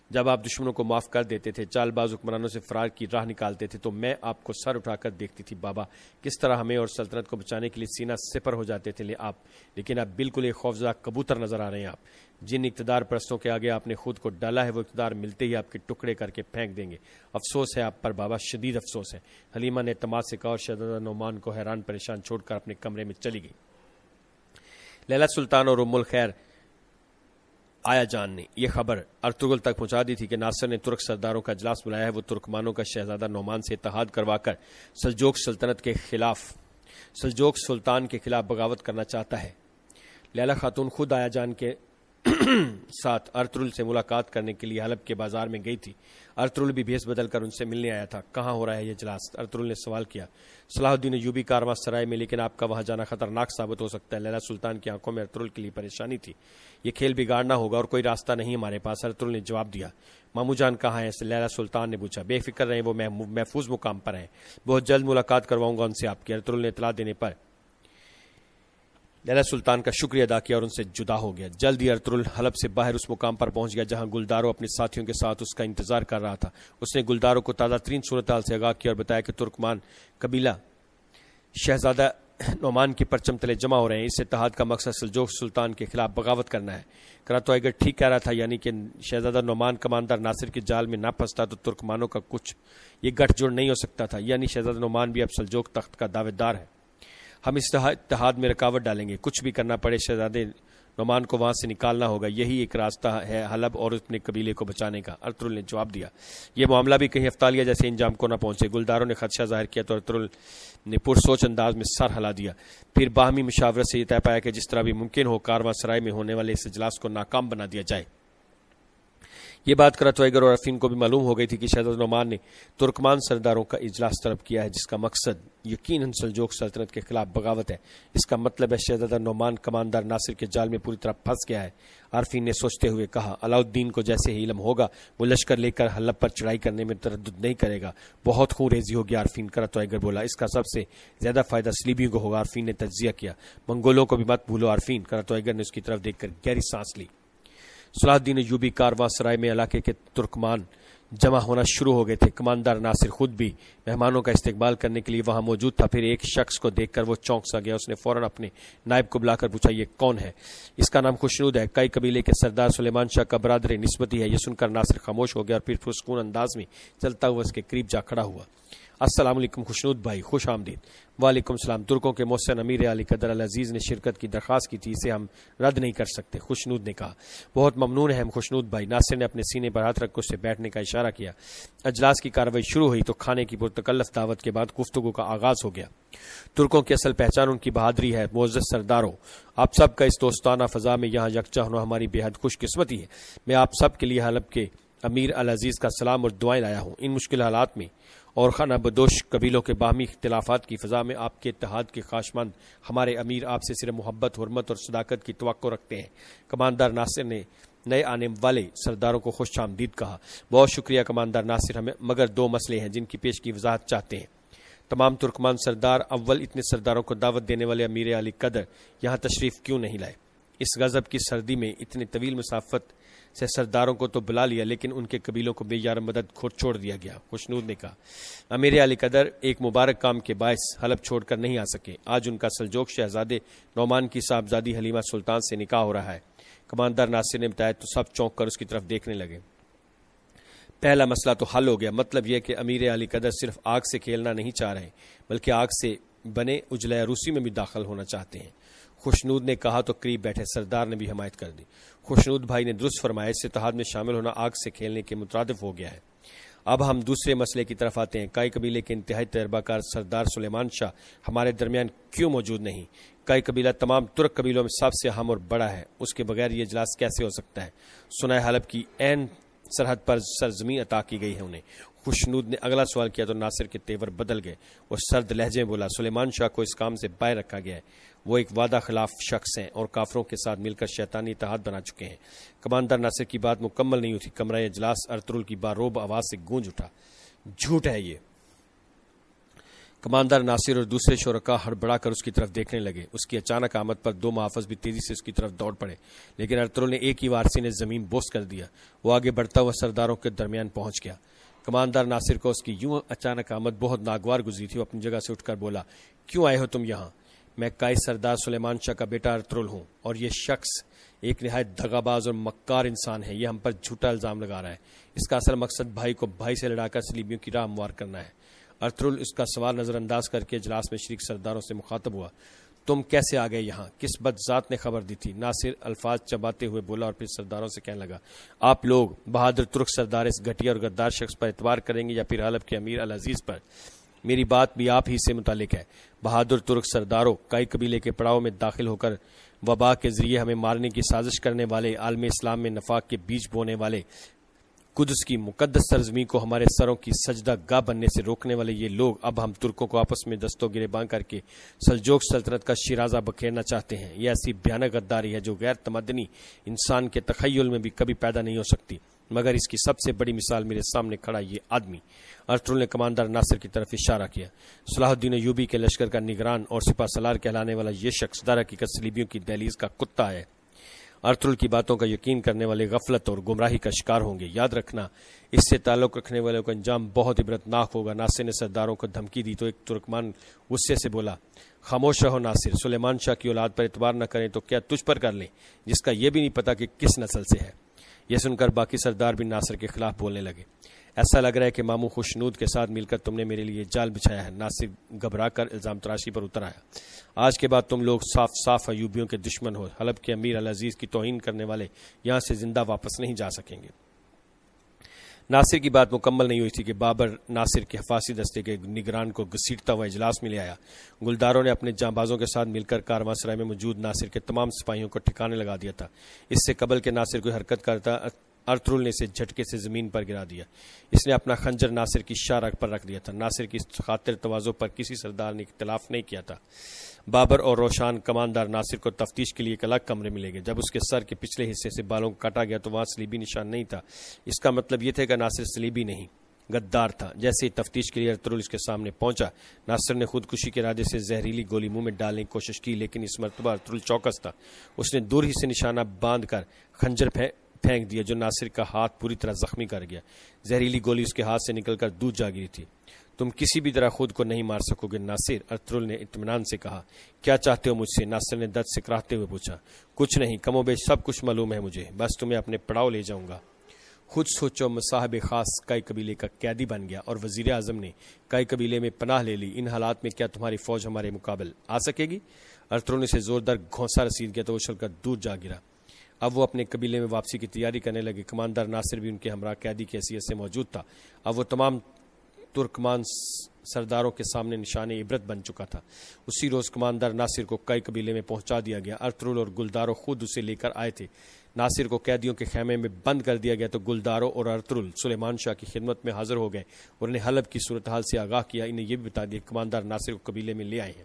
جب آپ دشمنوں کو معاف کر دیتے تھے، چال باز حکمرانوں سے فرار کی راہ نکالتے تھے، تو میں آپ کو سر اٹھا کر دیکھتی تھی بابا، کس طرح ہمیں اور سلطنت کو بچانے کے لیے سینہ سپر ہو جاتے تھے آپ، لیکن اب بالکل ایک خوفزدہ کبوتر نظر آ رہے ہیں آپ۔ جن اقتدار پرستوں کے آگے آپ نے خود کو ڈالا ہے، وہ اقتدار ملتے ہی آپ کے ٹکڑے کر کے پھینک دیں گے۔ افسوس ہے آپ پر بابا، شدید افسوس ہے، حلیمہ نے اعتماد سے کہا اور شہزادہ نعمان کو حیران پریشان چھوڑ کر اپنے کمرے میں چلی گئی۔ لیلا سلطان اور ام الخیر آیا جان نے یہ خبر ارطغرل تک پہنچا دی تھی کہ ناصر نے ترک سرداروں کا اجلاس بلایا ہے۔ وہ ترکمانوں کا شہزادہ نعمان سے اتحاد کروا کر سلجوق سلطان کے خلاف بغاوت کرنا چاہتا ہے۔ لیلا خاتون خود آیا جان کے ساتھ ارطغرل سے ملاقات کرنے کے لیے حلب کے بازار میں گئی تھی۔ ارطغرل بھی بھیس بدل کر ان سے ملنے آیا تھا۔ کہاں ہو رہا ہے یہ اجلاس؟ ارطغرل نے سوال کیا۔ صلاح الدین ایوبی کارواں سرائے میں، لیکن آپ کا وہاں جانا خطرناک ثابت ہو سکتا ہے۔ لیلا سلطان کی آنکھوں میں ارطغرل کے لیے پریشانی تھی۔ یہ کھیل بگاڑنا ہوگا اور کوئی راستہ نہیں ہمارے پاس، ارطغرل نے جواب دیا۔ مامو جان کہاں ہیں؟ لیلا سلطان نے پوچھا۔ بے فکر رہیں، وہ محفوظ مقام پر ہیں، بہت جلد ملاقات کرواؤں گا ان سے آپ کی۔ ارطغرل نے اطلاع دینے پر لیلا سلطان کا شکریہ ادا کیا اور ان سے جدا ہو گیا۔ جلد ہی ارطغرل حلب سے باہر اس مقام پر پہنچ گیا جہاں گلدارو اپنے ساتھیوں کے ساتھ اس کا انتظار کر رہا تھا۔ اس نے گلدارو کو تازہ ترین صورتحال سے آگاہ کیا اور بتایا کہ ترکمان قبیلہ شہزادہ نعمان کے پرچم تلے جمع ہو رہے ہیں۔ اس اتحاد کا مقصد سلجوق سلطان کے خلاف بغاوت کرنا ہے۔ کراتو ایگر ٹھیک کہہ رہا تھا، یعنی کہ شہزادہ نعمان کماندار ناصر کے جال میں نہ پھنستا تو ترکمانوں کا کچھ یہ گٹھ جوڑ نہیں ہو سکتا تھا، یعنی شہزادہ نعمان بھی اب سلجوق تخت کا دعویدار ہے۔ ہم اس اتحاد میں رکاوٹ ڈالیں گے، کچھ بھی کرنا پڑے شہزادے نعمان کو وہاں سے نکالنا ہوگا، یہی ایک راستہ ہے حلب اور اپنے قبیلے کو بچانے کا، ارطغرل نے جواب دیا۔ یہ معاملہ بھی کہیں افتالیہ جیسے انجام کو نہ پہنچے۔ گلداروں نے خدشہ ظاہر کیا تو ارطغرل نے پرسوچ انداز میں سر ہلا دیا۔ پھر باہمی مشاورت سے یہ طے پایا کہ جس طرح بھی ممکن ہو کارواں سرائے میں ہونے والے اس اجلاس کو ناکام بنا دیا جائے۔ یہ بات کراتو ایگر اور عرفین کو بھی معلوم ہو گئی تھی کہ شہزادہ نعمان نے ترکمان سرداروں کا اجلاس طلب کیا ہے، جس کا مقصد یقیناً سلجوق سلطنت کے خلاف بغاوت ہے۔ اس کا مطلب ہے شہزادہ نعمان کماندار ناصر کے جال میں پوری طرح پھنس گیا ہے۔ عرفین نے سوچتے ہوئے کہا، علاؤالدین کو جیسے ہی علم ہوگا وہ لشکر لے کر حلب پر چڑھائی کرنے میں تردد نہیں کرے گا۔ بہت خون ریزی ہوگی عرفین، کراتو ایگر بولا۔ اس کا سب سے زیادہ فائدہ سلیبیوں کو ہوگا، عرفین نے تجزیہ کیا۔ منگولوں کو بھی مت بھولو عرفین، کراتو ایگر نے اس کی طرف دیکھ کر گہری سانس لی۔ صلاح الدین ایوبی کارواں سرائے میں علاقے کے ترکمان جمع ہونا شروع ہو گئے تھے۔ کماندار ناصر خود بھی مہمانوں کا استقبال کرنے کے لیے وہاں موجود تھا۔ پھر ایک شخص کو دیکھ کر وہ چونک سا گیا۔ اس نے فوراً اپنے نائب کو بلا کر پوچھا، یہ کون ہے؟ اس کا نام خوشنود ہے، کئی قبیلے کے سردار سلیمان شاہ کا برادر نسبتی ہے۔ یہ سن کر ناصر خاموش ہو گیا اور پھر پرسکون انداز میں چلتا ہوا اس کے قریب جا کھڑا ہوا۔ السلام علیکم خوشنود بھائی، خوش آمدید۔ وعلیکم السلام۔ ترکوں کے محسن امیر علی قدر العزیز نے شرکت کی درخواست کی تھی، اسے ہم رد نہیں کر سکتے، خوشنود نے کہا۔ بہت ممنون ہے ہم خوشنود بھائی۔ ناصر نے اپنے سینے پر ہاتھ رکھ کر اس سے بیٹھنے کا اشارہ کیا۔ اجلاس کی کارروائی شروع ہوئی تو کھانے کی پرتکلف دعوت کے بعد گفتگو کا آغاز ہو گیا۔ ترکوں کی اصل پہچان ان کی بہادری ہے۔ معزز سرداروں، آپ سب کا اس دوستانہ فضا میں یہاں یکجا ہونا ہماری بے حد خوش قسمتی ہے۔ میں آپ سب کے لیے حلب کے امیر العزیز کا سلام اور دعائیں لایا ہوں۔ ان مشکل حالات میں اور خانہ بدوش قبیلوں کے باہمی اختلافات کی فضا میں آپ کے اتحاد کے خواہشمند ہمارے امیر آپ سے صرف محبت، حرمت اور صداقت کی توقع رکھتے ہیں۔ کماندار ناصر نے نئے آنے والے سرداروں کو خوش آمدید کہا۔ بہت شکریہ کماندار ناصر، ہمیں مگر دو مسئلے ہیں جن کی پیش کی وضاحت چاہتے ہیں۔ تمام ترکمان سردار، اول اتنے سرداروں کو دعوت دینے والے امیر علی قدر یہاں تشریف کیوں نہیں لائے؟ اس غضب کی سردی میں اتنے طویل مسافت سے سرداروں کو تو بلا لیا، لیکن ان کے قبیلوں کو بے یار مدد چھوڑ دیا گیا، خوشنود نے کہا۔ امیر علی قدر ایک مبارک کام کے باعث حلب چھوڑ کر نہیں آ سکے۔ آج ان کا سلجوق شہزادے نعمان کی صاحبزادی حلیمہ سلطان سے نکاح ہو رہا ہے، کماندار ناصر نے بتایا تو سب چونک کر اس کی طرف دیکھنے لگے۔ پہلا مسئلہ تو حل ہو گیا، مطلب یہ کہ امیر علی قدر صرف آگ سے کھیلنا نہیں چاہ رہے بلکہ آگ سے بنے اجلے روسی میں بھی داخل ہونا چاہتے ہیں، خوشنود نے کہا تو قریب بیٹھے سردار نے بھی حمایت کر دی۔ خوشنود بھائی نے درست فرمایا، اس اتحاد میں شامل ہونا آگ سے کھیلنے کے مترادف ہو گیا ہے۔ اب ہم دوسرے مسئلے کی طرف آتے ہیں۔ کئی قبیلے کے انتہائی تجربہ کار سردار سلیمان شاہ ہمارے درمیان کیوں موجود نہیں؟ کئی قبیلہ تمام ترک قبیلوں میں سب سے اہم اور بڑا ہے، اس کے بغیر یہ اجلاس کیسے ہو سکتا ہے؟ سنائے حلب کی عین سرحد پر سرزمین عطا کی گئی ہے انہیں۔ خوشنود نے اگلا سوال کیا تو ناصر کے تیور بدل گئے۔ وہ سرد لہجے میں بولا، سلیمان شاہ کو اس کام سے باہر رکھا گیا ہے، وہ ایک وعدہ خلاف شخص ہیں اور کافروں کے ساتھ مل کر شیطانی اتحاد بنا چکے ہیں۔ کماندار ناصر کی بات مکمل نہیں ہوئی، کمرہ اجلاس ارطغرل کی باروب آواز سے گونج اٹھا، جھوٹ ہے یہ۔ کماندار ناصر اور دوسرے شرکا ہڑبڑا کر اس کی طرف دیکھنے لگے۔ اس کی اچانک آمد پر دو محافظ بھی تیزی سے اس کی طرف دوڑ پڑے، لیکن ارطغرل نے ایک ہی وار سینے زمین بوس کر دیا۔ وہ آگے بڑھتا ہوا سرداروں کے درمیان پہنچ گیا۔ کماندار ناصر کو اس کی یوں اچانک آمد بہت ناگوار گزری تھی۔ وہ اپنی جگہ سے اٹھ کر بولا، کیوں آئے ہو تم یہاں؟ میں قائد سردار سلیمان شاہ کا بیٹا ارطغرل ہوں، اور یہ شخص ایک نہایت دغا باز اور مکار انسان ہے۔ یہ ہم پر جھوٹا الزام لگا رہا ہے۔ اس کا اصل مقصد بھائی کو بھائی سے لڑا کر صلیبیوں کی راہ ہموار کرنا ہے۔ ارطغرل اس کا سوال نظر انداز کر کے اجلاس میں شریک سرداروں سے مخاطب ہوا، تم کیسے آ گئے یہاں؟ کس بد ذات نے خبر دی تھی؟ ناصر الفاظ چباتے ہوئے بولا اور پھر سرداروں سے کہنے لگا، آپ لوگ بہادر ترک سردار اس گھٹیا اور غدار شخص پر اعتبار کریں گے یا پھر حلب کے امیر العزیز پر؟ میری بات بھی آپ ہی سے متعلق ہے۔ بہادر ترک سرداروں، کئی قبیلے کے پڑاؤ میں داخل ہو کر وبا کے ذریعے ہمیں مارنے کی سازش کرنے والے، عالم اسلام میں نفاق کے بیج بونے والے، قدس کی مقدس سرزمین کو ہمارے سروں کی سجدہ گاہ بننے سے روکنے والے یہ لوگ اب ہم ترکوں کو آپس میں دستوں گریباں کر کے سلجوق سلطنت کا شیرازہ بکھیرنا چاہتے ہیں۔ یہ ایسی بھیانک غداری ہے جو غیر تمدنی انسان کے تخیل میں بھی کبھی پیدا نہیں ہو سکتی، مگر اس کی سب سے بڑی مثال میرے سامنے کھڑا یہ آدمی۔ ارطغرل نے کماندار ناصر کی طرف اشارہ کیا۔ صلاح الدین ایوبی کے لشکر کا نگران اور سپہ سالار کہلانے والا یہ شخص در حقیقت صلیبیوں کی دہلیز کا کتا ہے۔ ارطغرل کی باتوں کا یقین کرنے والے غفلت اور گمراہی کا شکار ہوں گے۔ یاد رکھنا، اس سے تعلق رکھنے والوں کا انجام بہت عبرتناک ہوگا۔ ناصر نے سرداروں کو دھمکی دی تو ایک ترکمان غصے سے بولا، خاموش رہو ناصر، سلیمان شاہ کی اولاد پر اعتبار نہ کریں تو کیا تجھ پر کر لیں جس کا یہ بھی نہیں پتا کہ کس نسل سے ہے۔ یہ سن کر باقی سردار بھی ناصر کے خلاف بولنے لگے۔ ایسا لگ رہا ہے کہ ماموں خوشنود کے ساتھ مل کر تم نے میرے لیے جال بچھایا ہے۔ ناصر گھبرا کر الزام تراشی پر اتر آیا۔ آج کے بعد تم لوگ صاف صاف ایوبیوں کے دشمن ہو۔ حلب کے امیر العزیز کی توہین کرنے والے یہاں سے زندہ واپس نہیں جا سکیں گے۔ ناصر کی بات مکمل نہیں ہوئی تھی کہ بابر ناصر کے حفاظی دستے کے نگران کو گھسیٹتا ہوا اجلاس میں لے آیا۔ گلداروں نے اپنے جانبازوں کے ساتھ مل کر کاروانسرائے میں موجود ناصر کے تمام سپاہیوں کو ٹھکانے لگا دیا تھا۔ اس سے قبل کہ ناصر کوئی حرکت کرتا، ارطغرل نے اسے جھٹکے سے زمین پر گرا دیا۔ اس نے اپنا خنجر ناصر کی شاہ پر رکھ دیا تھا۔ ناصر کی خاطر تواضع پر کسی سردار نے اختلاف نہیں کیا تھا۔ بابر اور روشان کماندار ناصر کو تفتیش کے لیے ایک الگ کمرے میں لے گئے۔ جب اس کے سر کے پچھلے حصے سے بالوں کو کاٹا گیا تو وہاں صلیبی نشان نہیں تھا۔ اس کا مطلب یہ تھا کہ ناصر صلیبی نہیں، غدار تھا۔ جیسے ہی تفتیش کے لیے ارطغرل اس کے سامنے پہنچا، ناصر نے خودکشی کے ارادے سے زہریلی گولی منہ میں ڈالنے کی کوشش کی، لیکن اس مرتبہ ارطغرل چوکس تھا۔ اس نے دور ہی سے نشانہ باندھ کر خنجر پھینک دیا جو ناصر کا ہاتھ پوری طرح زخمی کر گیا۔ زہریلی گولی اس کے ہاتھ سے نکل کر دودھ جا گری تھی۔ تم کسی بھی طرح خود کو نہیں مار سکو گے ناصر، ارطغرل نے اطمینان سے کہا۔ کیا چاہتے ہو مجھ سے؟ ناصر نے درد سے کراہتے ہوئے پوچھا۔ کچھ نہیں، کم و بیش سب کچھ معلوم ہے مجھے، بس تمہیں اپنے پڑاؤ لے جاؤں گا۔ خود سوچو، مصاحب خاص کئی قبیلے کا قیدی بن گیا اور وزیر اعظم نے کئی قبیلے میں پناہ لے لی۔ ان حالات میں کیا تمہاری فوج ہمارے مقابل آ سکے گی؟ ارطغرل نے اسے زوردار گھونسا رسید گیا تو اچھل کر دور جا گرا۔ اب وہ اپنے قبیلے میں واپسی کی تیاری کرنے لگے۔ کماندار ناصر بھی ان کے ہمراہ قیدی کی حیثیت سے موجود تھا۔ اب وہ تمام ترکمان سرداروں کے سامنے نشان عبرت بن چکا تھا۔ اسی روز کماندار ناصر کو کئی قبیلے میں پہنچا دیا گیا۔ ارطغرل اور گلداروں خود اسے لے کر آئے تھے۔ ناصر کو قیدیوں کے خیمے میں بند کر دیا گیا تو گلداروں اور ارطغرل سلیمان شاہ کی خدمت میں حاضر ہو گئے اور انہیں حلب کی صورتحال سے آگاہ کیا۔ انہیں یہ بھی بتا دیا کہ کماندار ناصر کو قبیلے میں لے آئے ہیں۔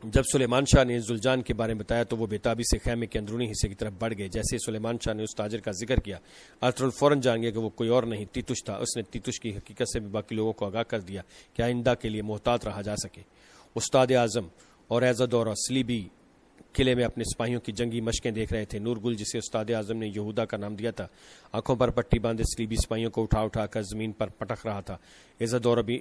جب سلیمان شاہ نے زلجان کے بارے میں بتایا تو وہ بےتابی سے خیمے کے اندرونی حصے کی طرف بڑھ گئے۔ جیسے سلیمان شاہ نے اس تاجر کا ذکر کیا، ارطغرل فوراً جان گیا کہ وہ کوئی اور نہیں، تیتوش تھا۔ اس نے تیتوش کی حقیقت سے بھی باقی لوگوں کو آگاہ کر دیا کہ آئندہ کے لیے محتاط رہا جا سکے۔ استاد اعظم اور عزادورہ صلیبی قلعے میں اپنے سپاہیوں کی جنگی مشقیں دیکھ رہے تھے۔ نورگل، جسے استاد اعظم نے یہودا کا نام دیا تھا، آنکھوں پر پٹی باندھے صلیبی سپاہیوں کو اٹھا اٹھا کر زمین پر پٹک رہا تھا۔ عزادورہ بھی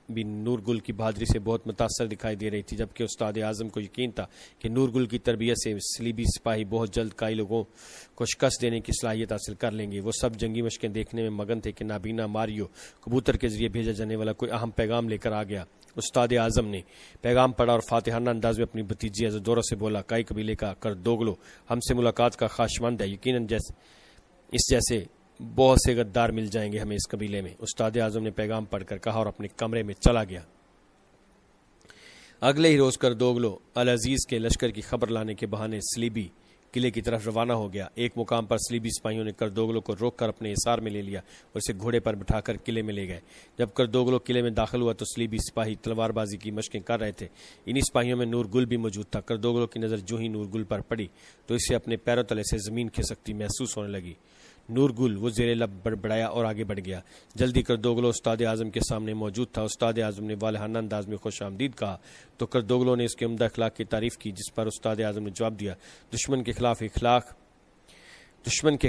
نورگل کی بہادری سے بہت متاثر دکھائی دے رہی تھی، جبکہ استاد اعظم کو یقین تھا کہ نورگل کی تربیت سے صلیبی سپاہی بہت جلد کئی لوگوں کو شکست دینے کی صلاحیت حاصل کر لیں گے۔ وہ سب جنگی مشقیں دیکھنے میں مگن تھے کہ نابینا ماریو کبوتر کے ذریعے بھیجا جانے والا کوئی اہم پیغام لے کر آ گیا۔ استاد اعظم نے پیغام پڑھا اور فاتحانہ انداز میں اپنی بھتیجی عزادورہ سے بولا، کئی قبیلے کا کردوگلو ہم سے ملاقات کا خواہشمند ہے۔ یقیناً اس جیسے بہت سے غدار مل جائیں گے ہمیں اس قبیلے میں۔ استاد اعظم نے پیغام پڑھ کر کہا اور اپنے کمرے میں چلا گیا۔ اگلے ہی روز کردوگلو العزیز کے لشکر کی خبر لانے کے بہانے صلیبی قلعے کی طرف روانہ ہو گیا۔ ایک مقام پر صلیبی سپاہیوں نے کردوگلو کو روک کر اپنے حصار میں لے لیا اور اسے گھوڑے پر بٹھا کر قلعے میں لے گئے۔ جب کردوگلو قلعے میں داخل ہوا تو صلیبی سپاہی تلوار بازی کی مشقیں کر رہے تھے۔ انہی سپاہیوں میں نورگل بھی موجود تھا۔ کردوگلو کی نظر جو ہی نورگل پر پڑی تو اسے اپنے پیروں تلے سے زمین کھسکتی محسوس ہونے لگی۔ نورگل وہ زیر لب بڑبڑایا اور آگے بڑھ گیا۔ جلدی کردوگلو استاد اعظم کے سامنے موجود تھا۔ استاد اعظم نے والہانہ انداز میں خوش آمدید کہا تو کردوگلو نے اس کے عمدہ اخلاق کی تعریف کی، جس پر استاد اعظم نے جواب دیا، دشمن کے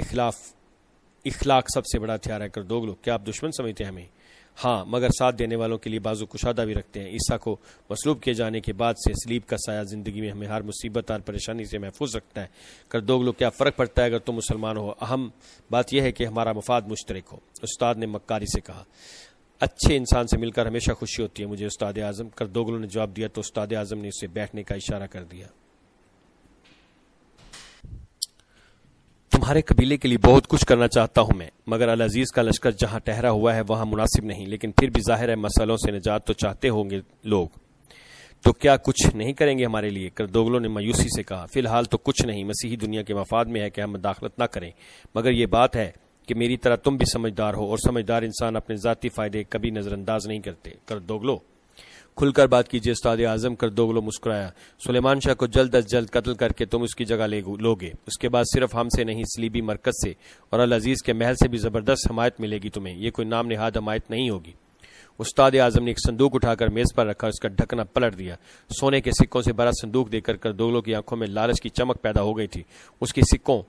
خلاف اخلاق سب سے بڑا ہتھیار ہے کردوگلو۔ کیا آپ دشمن سمجھتے ہیں ہمیں؟ ہاں، مگر ساتھ دینے والوں کے لیے بازو کشادہ بھی رکھتے ہیں۔ عیسیٰ کو مصلوب کیے جانے کے بعد سے صلیب کا سایہ زندگی میں ہمیں ہر مصیبت اور پریشانی سے محفوظ رکھتا ہے۔ کردوگلو، کیا فرق پڑتا ہے اگر تم مسلمان ہو؟ اہم بات یہ ہے کہ ہمارا مفاد مشترک ہو، استاد نے مکاری سے کہا۔ اچھے انسان سے مل کر ہمیشہ خوشی ہوتی ہے مجھے استاد اعظم، کردوگلو نے جواب دیا تو استاد اعظم نے اسے بیٹھنے کا اشارہ کر دیا۔ تمہارے قبیلے کے لیے بہت کچھ کرنا چاہتا ہوں میں، مگر العزیز کا لشکر جہاں ٹھہرا ہوا ہے وہاں مناسب نہیں، لیکن پھر بھی ظاہر ہے مسئلوں سے نجات تو چاہتے ہوں گے لوگ۔ تو کیا کچھ نہیں کریں گے ہمارے لیے؟ کردوگلو نے مایوسی سے کہا، فی الحال تو کچھ نہیں، مسیحی دنیا کے مفاد میں ہے کہ ہم مداخلت نہ کریں، مگر یہ بات ہے کہ میری طرح تم بھی سمجھدار ہو، اور سمجھدار انسان اپنے ذاتی فائدے کبھی نظر انداز نہیں کرتے۔ کردوگلو کھل کر بات کیجیے استاد اعظم۔ کردوگلو مسکرایا۔ سلیمان شاہ کو جلد از جلد قتل کر کے تم اس کی جگہ لوگے، اس کے بعد صرف ہم سے نہیں، صلیبی مرکز سے اور العزیز کے محل سے بھی زبردست حمایت ملے گی تمہیں، یہ کوئی نام نہاد حمایت نہیں ہوگی۔ استاد اعظم نے ایک صندوق اٹھا کر میز پر رکھا، اس کا ڈھکنا پلٹ دیا۔ سونے کے سکوں سے بھرا صندوق دیکھ کر کردوگلو کی آنکھوں میں لالچ کی چمک پیدا ہو گئی تھی۔ اس کی سکوں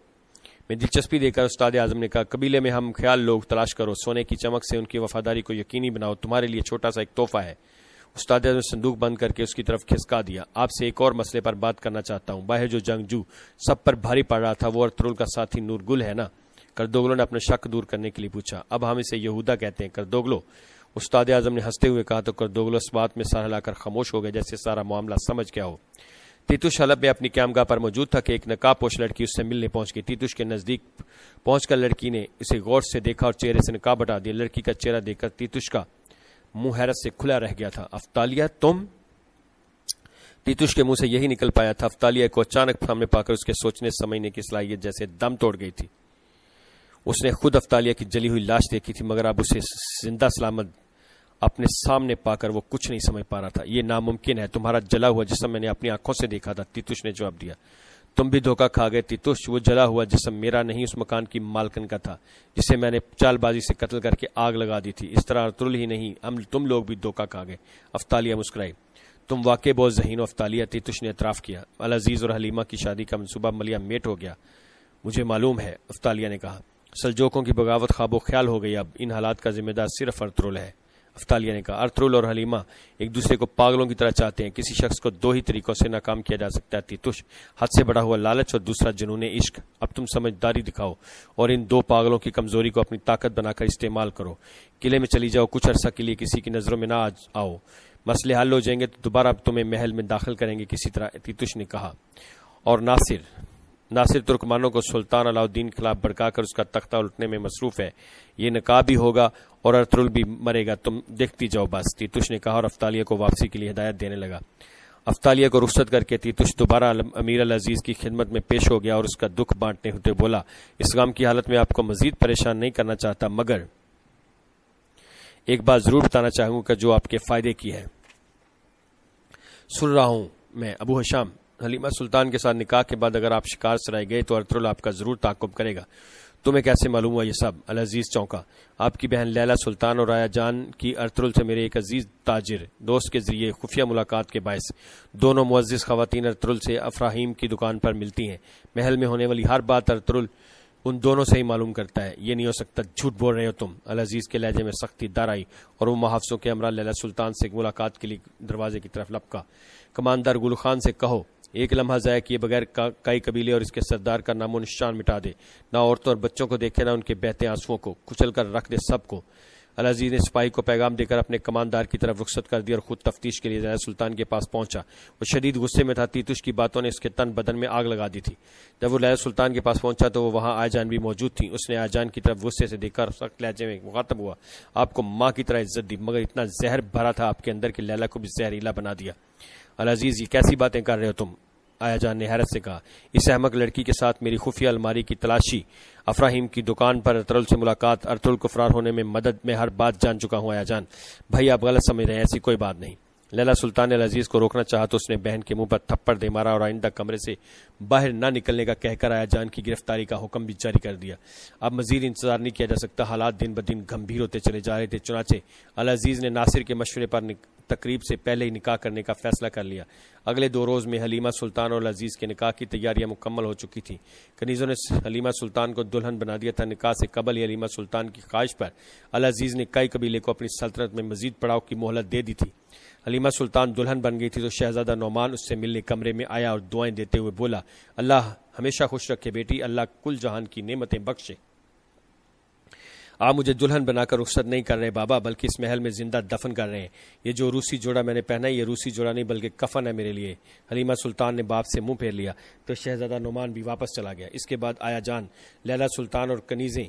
میں دلچسپی دے کر استاد اعظم نے کہا، قبیلے میں ہم خیال لوگ تلاش کرو، سونے کی چمک سے ان کی وفاداری کو یقینی بناؤ، تمہارے لیے چھوٹا سا ایک تحفہ ہے۔ استاد اعظم نے صندوق بند کر کے اس کی طرف کھسکا دیا۔ آپ سے ایک اور مسئلے پر بات کرنا چاہتا ہوں۔ باہر جو جنگجو سب پر بھاری پڑ رہا تھا وہ ارطغرل کا ساتھی نورگل ہے نا؟ کردوگلو نے اپنا شک دور کرنے کے لیے پوچھا۔ اب ہم اسے یہودا کہتے ہیں کردوگلو، استاد اعظم نے ہنستے ہوئے کہا۔ تو کردوگلو اس بات میں سر ہلا کر خاموش ہو گئے جیسے سارا معاملہ سمجھ گیا ہو۔ تیتوش حلب میں اپنی قیامگاہ پر موجود تھا کہ ایک نقاب پوش لڑکی اس سے ملنے پہنچ گئی۔ تیتوش کے نزدیک پہنچ کر لڑکی نے اسے غور سے دیکھا اور چہرے سے نقاب ہٹا دیا۔ لڑکی کا چہرہ دیکھ کر تیتوش کا منہ حیرت سے کھلا رہ گیا تھا۔ افطالیہ تم؟ تیتوش کے منہ سے یہی نکل پایا تھا۔ افطالیہ کو اچانک سامنے پا کر اس کے سوچنے سمجھنے کی صلاحیت جیسے دم توڑ گئی تھی۔ اس نے خود افطالیہ کی جلی ہوئی لاش دیکھی تھی، مگر اب اسے زندہ سلامت اپنے سامنے پا کر وہ کچھ نہیں سمجھ پا رہا تھا۔ یہ ناممکن ہے، تمہارا جلا ہوا جسم میں نے اپنی آنکھوں سے دیکھا تھا، تیتوش نے جواب دیا۔ تم بھی دھوکہ کھا گئے تیتوش، وہ جلا ہوا جسم میرا نہیں، اس مکان کی مالکن کا تھا جسے میں نے چال بازی سے قتل کر کے آگ لگا دی تھی۔ اس طرح ارطغرل ہی نہیں، تم لوگ بھی دھوکہ کھا گئے۔ افطالیہ مسکرائی۔ تم واقع بہت ذہین ہو افطالیہ، تیتوش نے اعتراف کیا۔ العزیز اور حلیمہ کی شادی کا منصوبہ ملیا میٹ ہو گیا، مجھے معلوم ہے، افطالیہ نے کہا۔ سلجوکوں کی بغاوت خواب و خیال ہو گئی، اب ان حالات کا ذمہ دار صرف ارطغرل ہے، افطالیہ نے کہا۔ ارطغرل اور حلیمہ ایک دوسرے کو پاگلوں کی طرح چاہتے ہیں، کسی شخص کو دو ہی طریقوں سے ناکام کیا جا سکتا ہے تیتوش، حد سے بڑا ہوا لالچ اور دوسرا جنون عشق۔ اب تم سمجھداری دکھاؤ اور ان دو پاگلوں کی کمزوری کو اپنی طاقت بنا کر استعمال کرو۔ قلعے میں چلی جاؤ، کچھ عرصہ کے لیے کسی کی نظروں میں نہ آؤ، مسئلے حل ہو جائیں گے تو دوبارہ تمہیں محل میں داخل کریں گے کسی طرح، تیتوش نے کہا۔ اور ناصر ترکمانوں کو سلطان علاؤالدین کے خلاف بھڑکا کر اس کا تختہ الٹنے میں مصروف ہے، یہ نقاب بھی ہوگا اور ارطغرل بھی مرے گا، تم دیکھتی جاؤ بس، تیتوش نے کہا اور افطالیہ کو واپسی کے لیے ہدایت دینے لگا۔ افطالیہ کو رخصت کر کے تیتوش دوبارہ امیر العزیز کی خدمت میں پیش ہو گیا اور اس کا دکھ بانٹنے ہوتے بولا، اس غم کی حالت میں آپ کو مزید پریشان نہیں کرنا چاہتا، مگر ایک بات ضرور بتانا چاہوں گا جو آپ کے فائدے کی ہے۔ سن رہا ہوں میں ابو ہشام، حلیمہ سلطان کے ساتھ نکاح کے بعد اگر آپ شکار سرائے گئے تو ارطغرل آپ کا ضرور تعاقب کرے گا۔ تمہیں کیسے معلوم ہوا یہ سب؟ العزیز چونکا۔ آپ کی بہن لیلا سلطان اور رایا جان کی ارطغرل سے میرے ایک عزیز تاجر دوست کے ذریعے خفیہ ملاقات کے باعث دونوں معزز خواتین ارطغرل سے افراہیم کی دکان پر ملتی ہیں۔ محل میں ہونے والی ہر بات ارطغرل ان دونوں سے ہی معلوم کرتا ہے۔ یہ نہیں ہو سکتا، جھوٹ بول رہے ہو تم۔ العزیز کے لہجے میں سختی در آئی اور وہ محافظوں کے ہمراہ لیلا سلطان سے ملاقات کے لیے دروازے کی طرف لپکا۔ کماندار گل خان سے کہو ایک لمحہ ضائع کیے بغیر کئی قبیلے اور اس کے سردار کا نام و نشان مٹا دے، نہ عورتوں اور بچوں کو دیکھے، نہ ان کے بہتے آنسوؤں کو، کچل کر رکھ دے سب کو۔ العزیز نے سپاہی کو پیغام دے کر اپنے کماندار کی طرف رخصت کر دیا اور خود تفتیش کے لیے لیلا سلطان کے پاس پہنچا۔ وہ شدید غصے میں تھا، تیتوش کی باتوں نے اس کے تن بدن میں آگ لگا دی تھی۔ جب وہ لیلا سلطان کے پاس پہنچا تو وہ وہاں آئی جان بھی موجود تھی۔ اس نے آئی جان کی طرف غصے سے دیکھ کر سخت لہجے میں مخاطب ہوا، آپ کو ماں کی طرح عزت دی، مگر اتنا زہر بھرا تھا آپ کے اندر کہ لیلا کو بھی زہریلا بنا دیا۔ العزیز، یہ کیسی باتیں کر رہے ہو تم؟ آیا جان نے حیرت سے کہا۔ اس احمق لڑکی کے ساتھ میری خفیہ الماری کی تلاشی، افراہیم کی دکان پر ارطغرل سے ملاقات، ارطغرل کو فرار ہونے میں مدد، میں ہر بات جان چکا ہوں آیا جان۔ بھائی آپ غلط سمجھ رہے ہیں، ایسی کوئی بات نہیں۔ لیلا سلطان نے العزیز کو روکنا چاہا تو اس نے بہن کے منہ پر تھپڑ دے مارا اور آئندہ کمرے سے باہر نہ نکلنے کا کہہ کر آیا جان کی گرفتاری کا حکم بھی جاری کر دیا۔ اب مزید انتظار نہیں کیا جا سکتا، حالات دن بدن گمبھیر ہوتے چلے جا رہے تھے، چنانچہ العزیز نے ناصر کے مشورے پر تقریب سے پہلے ہی نکاح کرنے کا فیصلہ کر لیا۔ اگلے 2 روز میں حلیمہ سلطان اور العزیز کے نکاح کی تیاریاں مکمل ہو چکی تھیں۔ کنیزوں نے حلیمہ سلطان کو دلہن بنا دیا تھا۔ نکاح سے قبل ہی حلیمہ سلطان کی خواہش پر العزیز نے کئی قبیلے کو اپنی سلطنت میں مزید پڑاؤ کی مہلت دے دی تھی۔ حلیمہ سلطان دلہن بن گئی تھی تو شہزادہ نعمان اس سے ملنے کمرے میں آیا اور دعائیں دیتے ہوئے بولا، اللہ ہمیشہ خوش رکھے بیٹی، اللہ کل جہان کی نعمتیں بخشے۔ آپ مجھے دلہن بنا کر رخصت نہیں کر رہے بابا، بلکہ اس محل میں زندہ دفن کر رہے ہیں۔ یہ جو روسی جوڑا میں نے پہنا ہے یہ روسی جوڑا نہیں بلکہ کفن ہے میرے لیے۔ حلیمہ سلطان نے باپ سے منہ پھیر لیا تو شہزادہ نعمان بھی واپس چلا گیا۔ اس کے بعد آیا جان، لیلا سلطان اور کنیزیں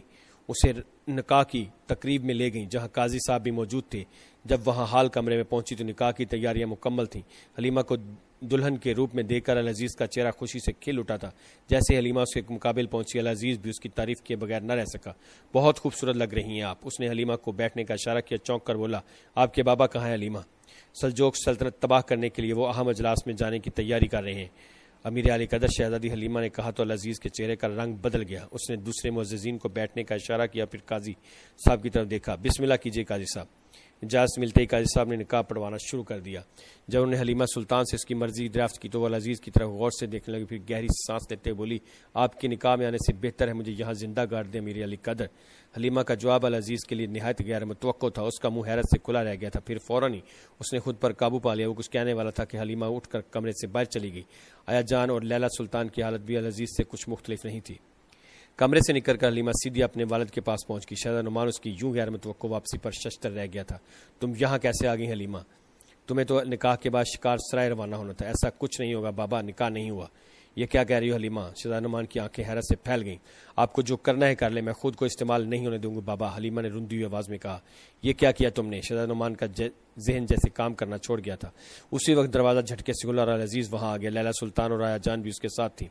اسے نکاح کی تقریب میں لے گئیں جہاں قاضی صاحب بھی موجود تھے۔ جب وہاں حال کمرے میں پہنچی تو نکاح کی تیاریاں مکمل تھیں۔ حلیمہ کو دلہن کے روپ میں دیکھ کر العزیز کا چہرہ خوشی سے کھل اٹھا تھا۔ جیسے حلیمہ اس کے مقابل پہنچی، العزیز بھی اس کی تعریف کیے بغیر نہ رہ سکا۔ بہت خوبصورت لگ رہی ہیں آپ۔ اس نے حلیمہ کو بیٹھنے کا اشارہ کیا، چونک کر بولا، آپ کے بابا کہاں ہیں حلیمہ؟ سلجوق سلطنت تباہ کرنے کے لیے وہ اہم اجلاس میں جانے کی تیاری کر رہے ہیں، امیر علی قدر شہزادی حلیمہ نے کہا تو العزیز کے چہرے کا رنگ بدل گیا۔ اس نے دوسرے معززین کو بیٹھنے کا اشارہ کیا، پھر قاضی صاحب کی طرف دیکھا۔ بسم اللہ کیجیے قاضی صاحب۔ اجازت ملتے ہی قاضی صاحب نے نکاح پڑھوانا شروع کر دیا۔ جب انہوں نے حلیمہ سلطان سے اس کی مرضی دریافت کی تو وہ العزیز کی طرف غور سے دیکھنے لگی، پھر گہری سانس لیتے ہوئے بولی، آپ کے نکاح میں آنے سے بہتر ہے مجھے یہاں زندہ گاڑ دیں امیر علی قدر۔ حلیمہ کا جواب العزیز کے لیے نہایت غیر متوقع تھا۔ اس کا منہ حیرت سے کھلا رہ گیا تھا، پھر فوراً ہی اس نے خود پر قابو پا لیا۔ وہ کچھ کہنے والا تھا کہ حلیمہ اٹھ کر کمرے سے باہر چلی گئی۔ آیا جان اور لیلا سلطان کی حالت بھی العزیز سے کچھ مختلف نہیں تھی۔ کمرے سے نکل کر حلیمہ سیدھی اپنے والد کے پاس پہنچ گئی۔ شہزادہ نعمان اس کی یوں غیر متوقع واپسی پر ششدر رہ گیا تھا۔ تم یہاں کیسے آ گئی حلیمہ؟ تمہیں تو نکاح کے بعد شکار سرائے روانہ ہونا تھا۔ ایسا کچھ نہیں ہوگا بابا، نکاح نہیں ہوا۔ یہ کیا کہہ رہی ہو حلیمہ؟ شہزادہ نعمان کی آنکھیں حیرت سے پھیل گئیں۔ آپ کو جو کرنا ہے کر لیں، میں خود کو استعمال نہیں ہونے دوں گا بابا، حلیمہ نے رندی ہوئی آواز میں کہا۔ یہ کیا تم نے؟ شہزادہ نعمان کا ذہن جیسے کام کرنا چھوڑ گیا تھا۔ اسی وقت دروازہ جھٹکے سے کھلا اور العزیز وہاں آ گیا۔ لیلا سلطان اور آیا جان بھی اس کے ساتھ تھی۔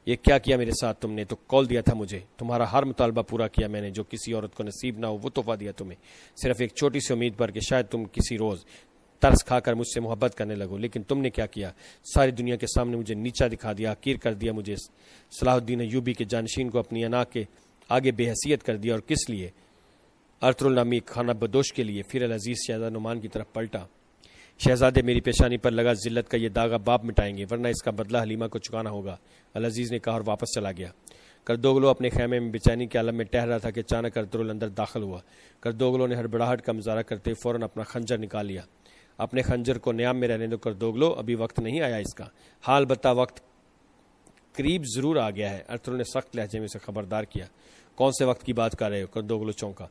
یہ کیا میرے ساتھ تم نے؟ تو کال دیا تھا مجھے، تمہارا ہر مطالبہ پورا کیا میں نے، جو کسی عورت کو نصیب نہ ہو وہ تحفہ دیا تمہیں، صرف ایک چھوٹی سی امید پر کہ شاید تم کسی روز ترس کھا کر مجھ سے محبت کرنے لگو۔ لیکن تم نے کیا کیا؟ ساری دنیا کے سامنے مجھے نیچا دکھا دیا، حقیر کر دیا مجھے، صلاح الدین ایوبی کے جانشین کو اپنی انا کے آگے بے حیثیت کر دیا، اور کس لیے؟ ارطغرل نامی خانہ بدوش کے لیے۔ پھر العزیز شہزادہ نعمان کی طرف پلٹا۔ شہزادے، میری پیشانی پر لگا ذلت کا یہ داغ باپ مٹائیں گے، ورنہ اس کا بدلہ حلیمہ کو چکانا ہوگا، العزیز نے کہا اور واپس چلا گیا۔ کردوگلو اپنے خیمے میں بے چینی کے عالم میں ٹہل رہا تھا کہ اچانک ارطغرل اندر داخل ہوا۔ کردوگلو نے ہڑبڑاہٹ کا مظاہرہ کرتے ہوئے فوراً اپنا خنجر نکال لیا۔ اپنے خنجر کو نیام میں رہنے دو کردوگلو، ابھی وقت نہیں آیا اس کا، حال البتہ وقت قریب ضرور آ گیا ہے، ارطغرل نے سخت لہجے میں اسے خبردار کیا۔ کون سے وقت کی بات کر رہے ہو؟ کردوگلو چونکا۔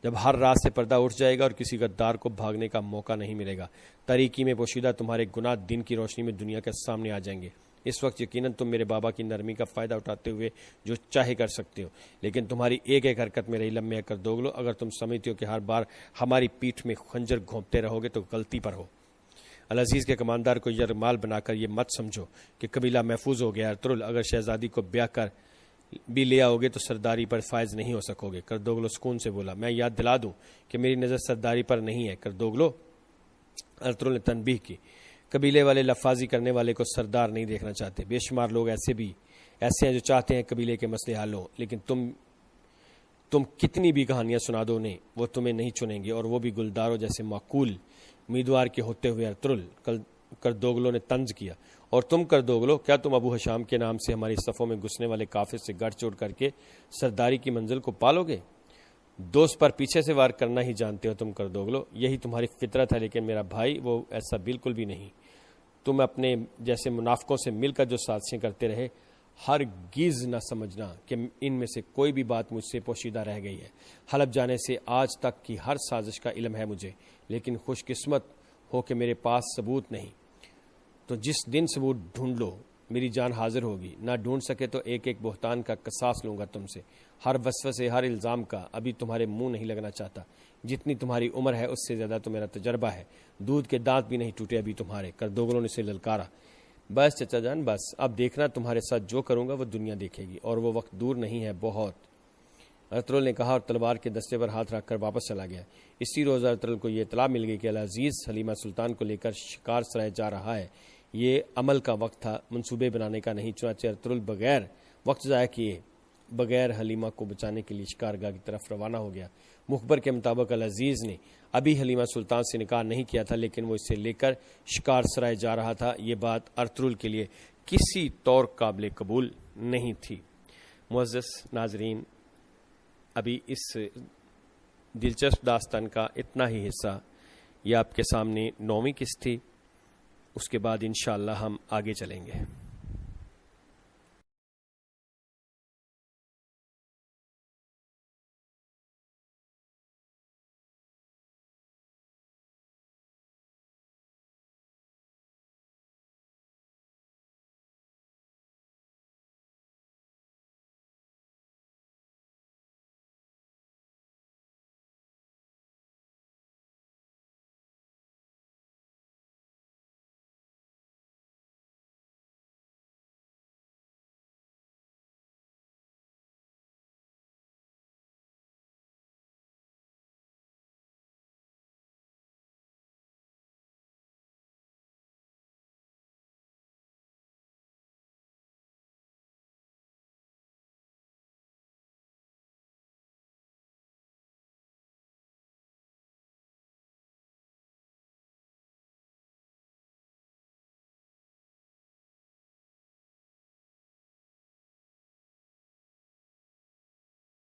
جب ہر رات سے پردہ اٹھ جائے گا اور کسی غدار کو بھاگنے کا موقع نہیں ملے گا، تاریکی میں پوشیدہ تمہارے گناہ دن کی روشنی میں دنیا کے سامنے آ جائیں گے۔ اس وقت یقیناً تم میرے بابا کی نرمی کا فائدہ اٹھاتے ہوئے جو چاہے کر سکتے ہو، لیکن تمہاری ایک ایک حرکت میرے علم میں ہے کردوگلو۔ اگر تم سمجھتے ہو کہ ہر بار ہماری پیٹھ میں خنجر گھونپتے رہو گے تو غلطی پر ہو۔ العزیز کے کماندار کو یرغمال بنا کر یہ مت سمجھو کہ قبیلہ محفوظ ہو گیا۔ ارطغرل، اگر شہزادی کو بیاہ کر بھی لے آؤ گے تو سرداری پر فائز نہیں ہو سکو گے۔ کردوگلو سکون سے بولا، میں یاد دلا دوں کہ میری نظر سرداری پر نہیں ہے کردوگلو۔ ارطغرل نے تنبیہ کی، قبیلے والے لفاظی کرنے والے کو سردار نہیں دیکھنا چاہتے۔ بے شمار لوگ ایسے ہیں جو چاہتے ہیں قبیلے کے مسئلے حل ہوں، لیکن تم کتنی بھی کہانیاں سنا دو انہیں، وہ تمہیں نہیں چنیں گے، اور وہ بھی گلداروں جیسے معقول امیدوار کے ہوتے ہوئے۔ ارطغرل، کردوگلو نے طنز کیا، اور تم کردوگلو، کیا تم ابو حشام کے نام سے ہماری صفوں میں گھسنے والے کافر سے گڑھ چوڑ کر کے سرداری کی منزل کو پالو گے؟ دوست پر پیچھے سے وار کرنا ہی جانتے ہو تم کردوگلو، یہی تمہاری فطرت ہے، لیکن میرا بھائی وہ ایسا بالکل بھی نہیں۔ تم اپنے جیسے منافقوں سے مل کر جو سازشیں کرتے رہے، ہرگز نہ سمجھنا کہ ان میں سے کوئی بھی بات مجھ سے پوشیدہ رہ گئی ہے۔ حلب جانے سے آج تک کی ہر سازش کا علم ہے مجھے، لیکن خوش قسمت ہو کہ میرے پاس ثبوت نہیں۔ تو جس دن ثبوت ڈھونڈ لو میری جان حاضر ہوگی، نہ ڈھونڈ سکے تو ایک ایک بہتان کا قصاص لوں گا تم سے، ہر وسوسے، ہر الزام کا۔ ابھی تمہارے منہ نہیں لگنا چاہتا، جتنی تمہاری عمر ہے اس سے زیادہ تو میرا تجربہ ہے، دودھ کے دانت بھی نہیں ٹوٹے ابھی تمہارے۔ کردوگلو نے اسے للکارا۔ بس چچا جان بس، اب دیکھنا تمہارے ساتھ جو کروں گا وہ دنیا دیکھے گی، اور وہ وقت دور نہیں ہے بہت، ارطغرل نے کہا اور تلوار کے دستے پر ہاتھ رکھ کر واپس چلا گیا۔ اسی روز ارطغرل کو یہ اطلاع مل گئی کہ العزیز حلیمہ سلطان کو لے کر شکار سرائے جا رہا ہے۔ یہ عمل کا وقت تھا، منصوبے بنانے کا نہیں، چنانچہ ارطغرل بغیر وقت ضائع کیے بغیر حلیمہ کو بچانے کے لیے شکارگاہ کی طرف روانہ ہو گیا۔ مخبر کے مطابق العزیز نے ابھی حلیمہ سلطان سے نکاح نہیں کیا تھا، لیکن وہ اسے لے کر شکار سرائے جا رہا تھا۔ یہ بات ارطغرل کے لیے کسی طور قابل قبول نہیں تھی۔ معزز ناظرین، ابھی اس دلچسپ داستان کا اتنا ہی حصہ، یہ آپ کے سامنے 9ویں قسط تھی، اس کے بعد انشاءاللہ ہم آگے چلیں گے۔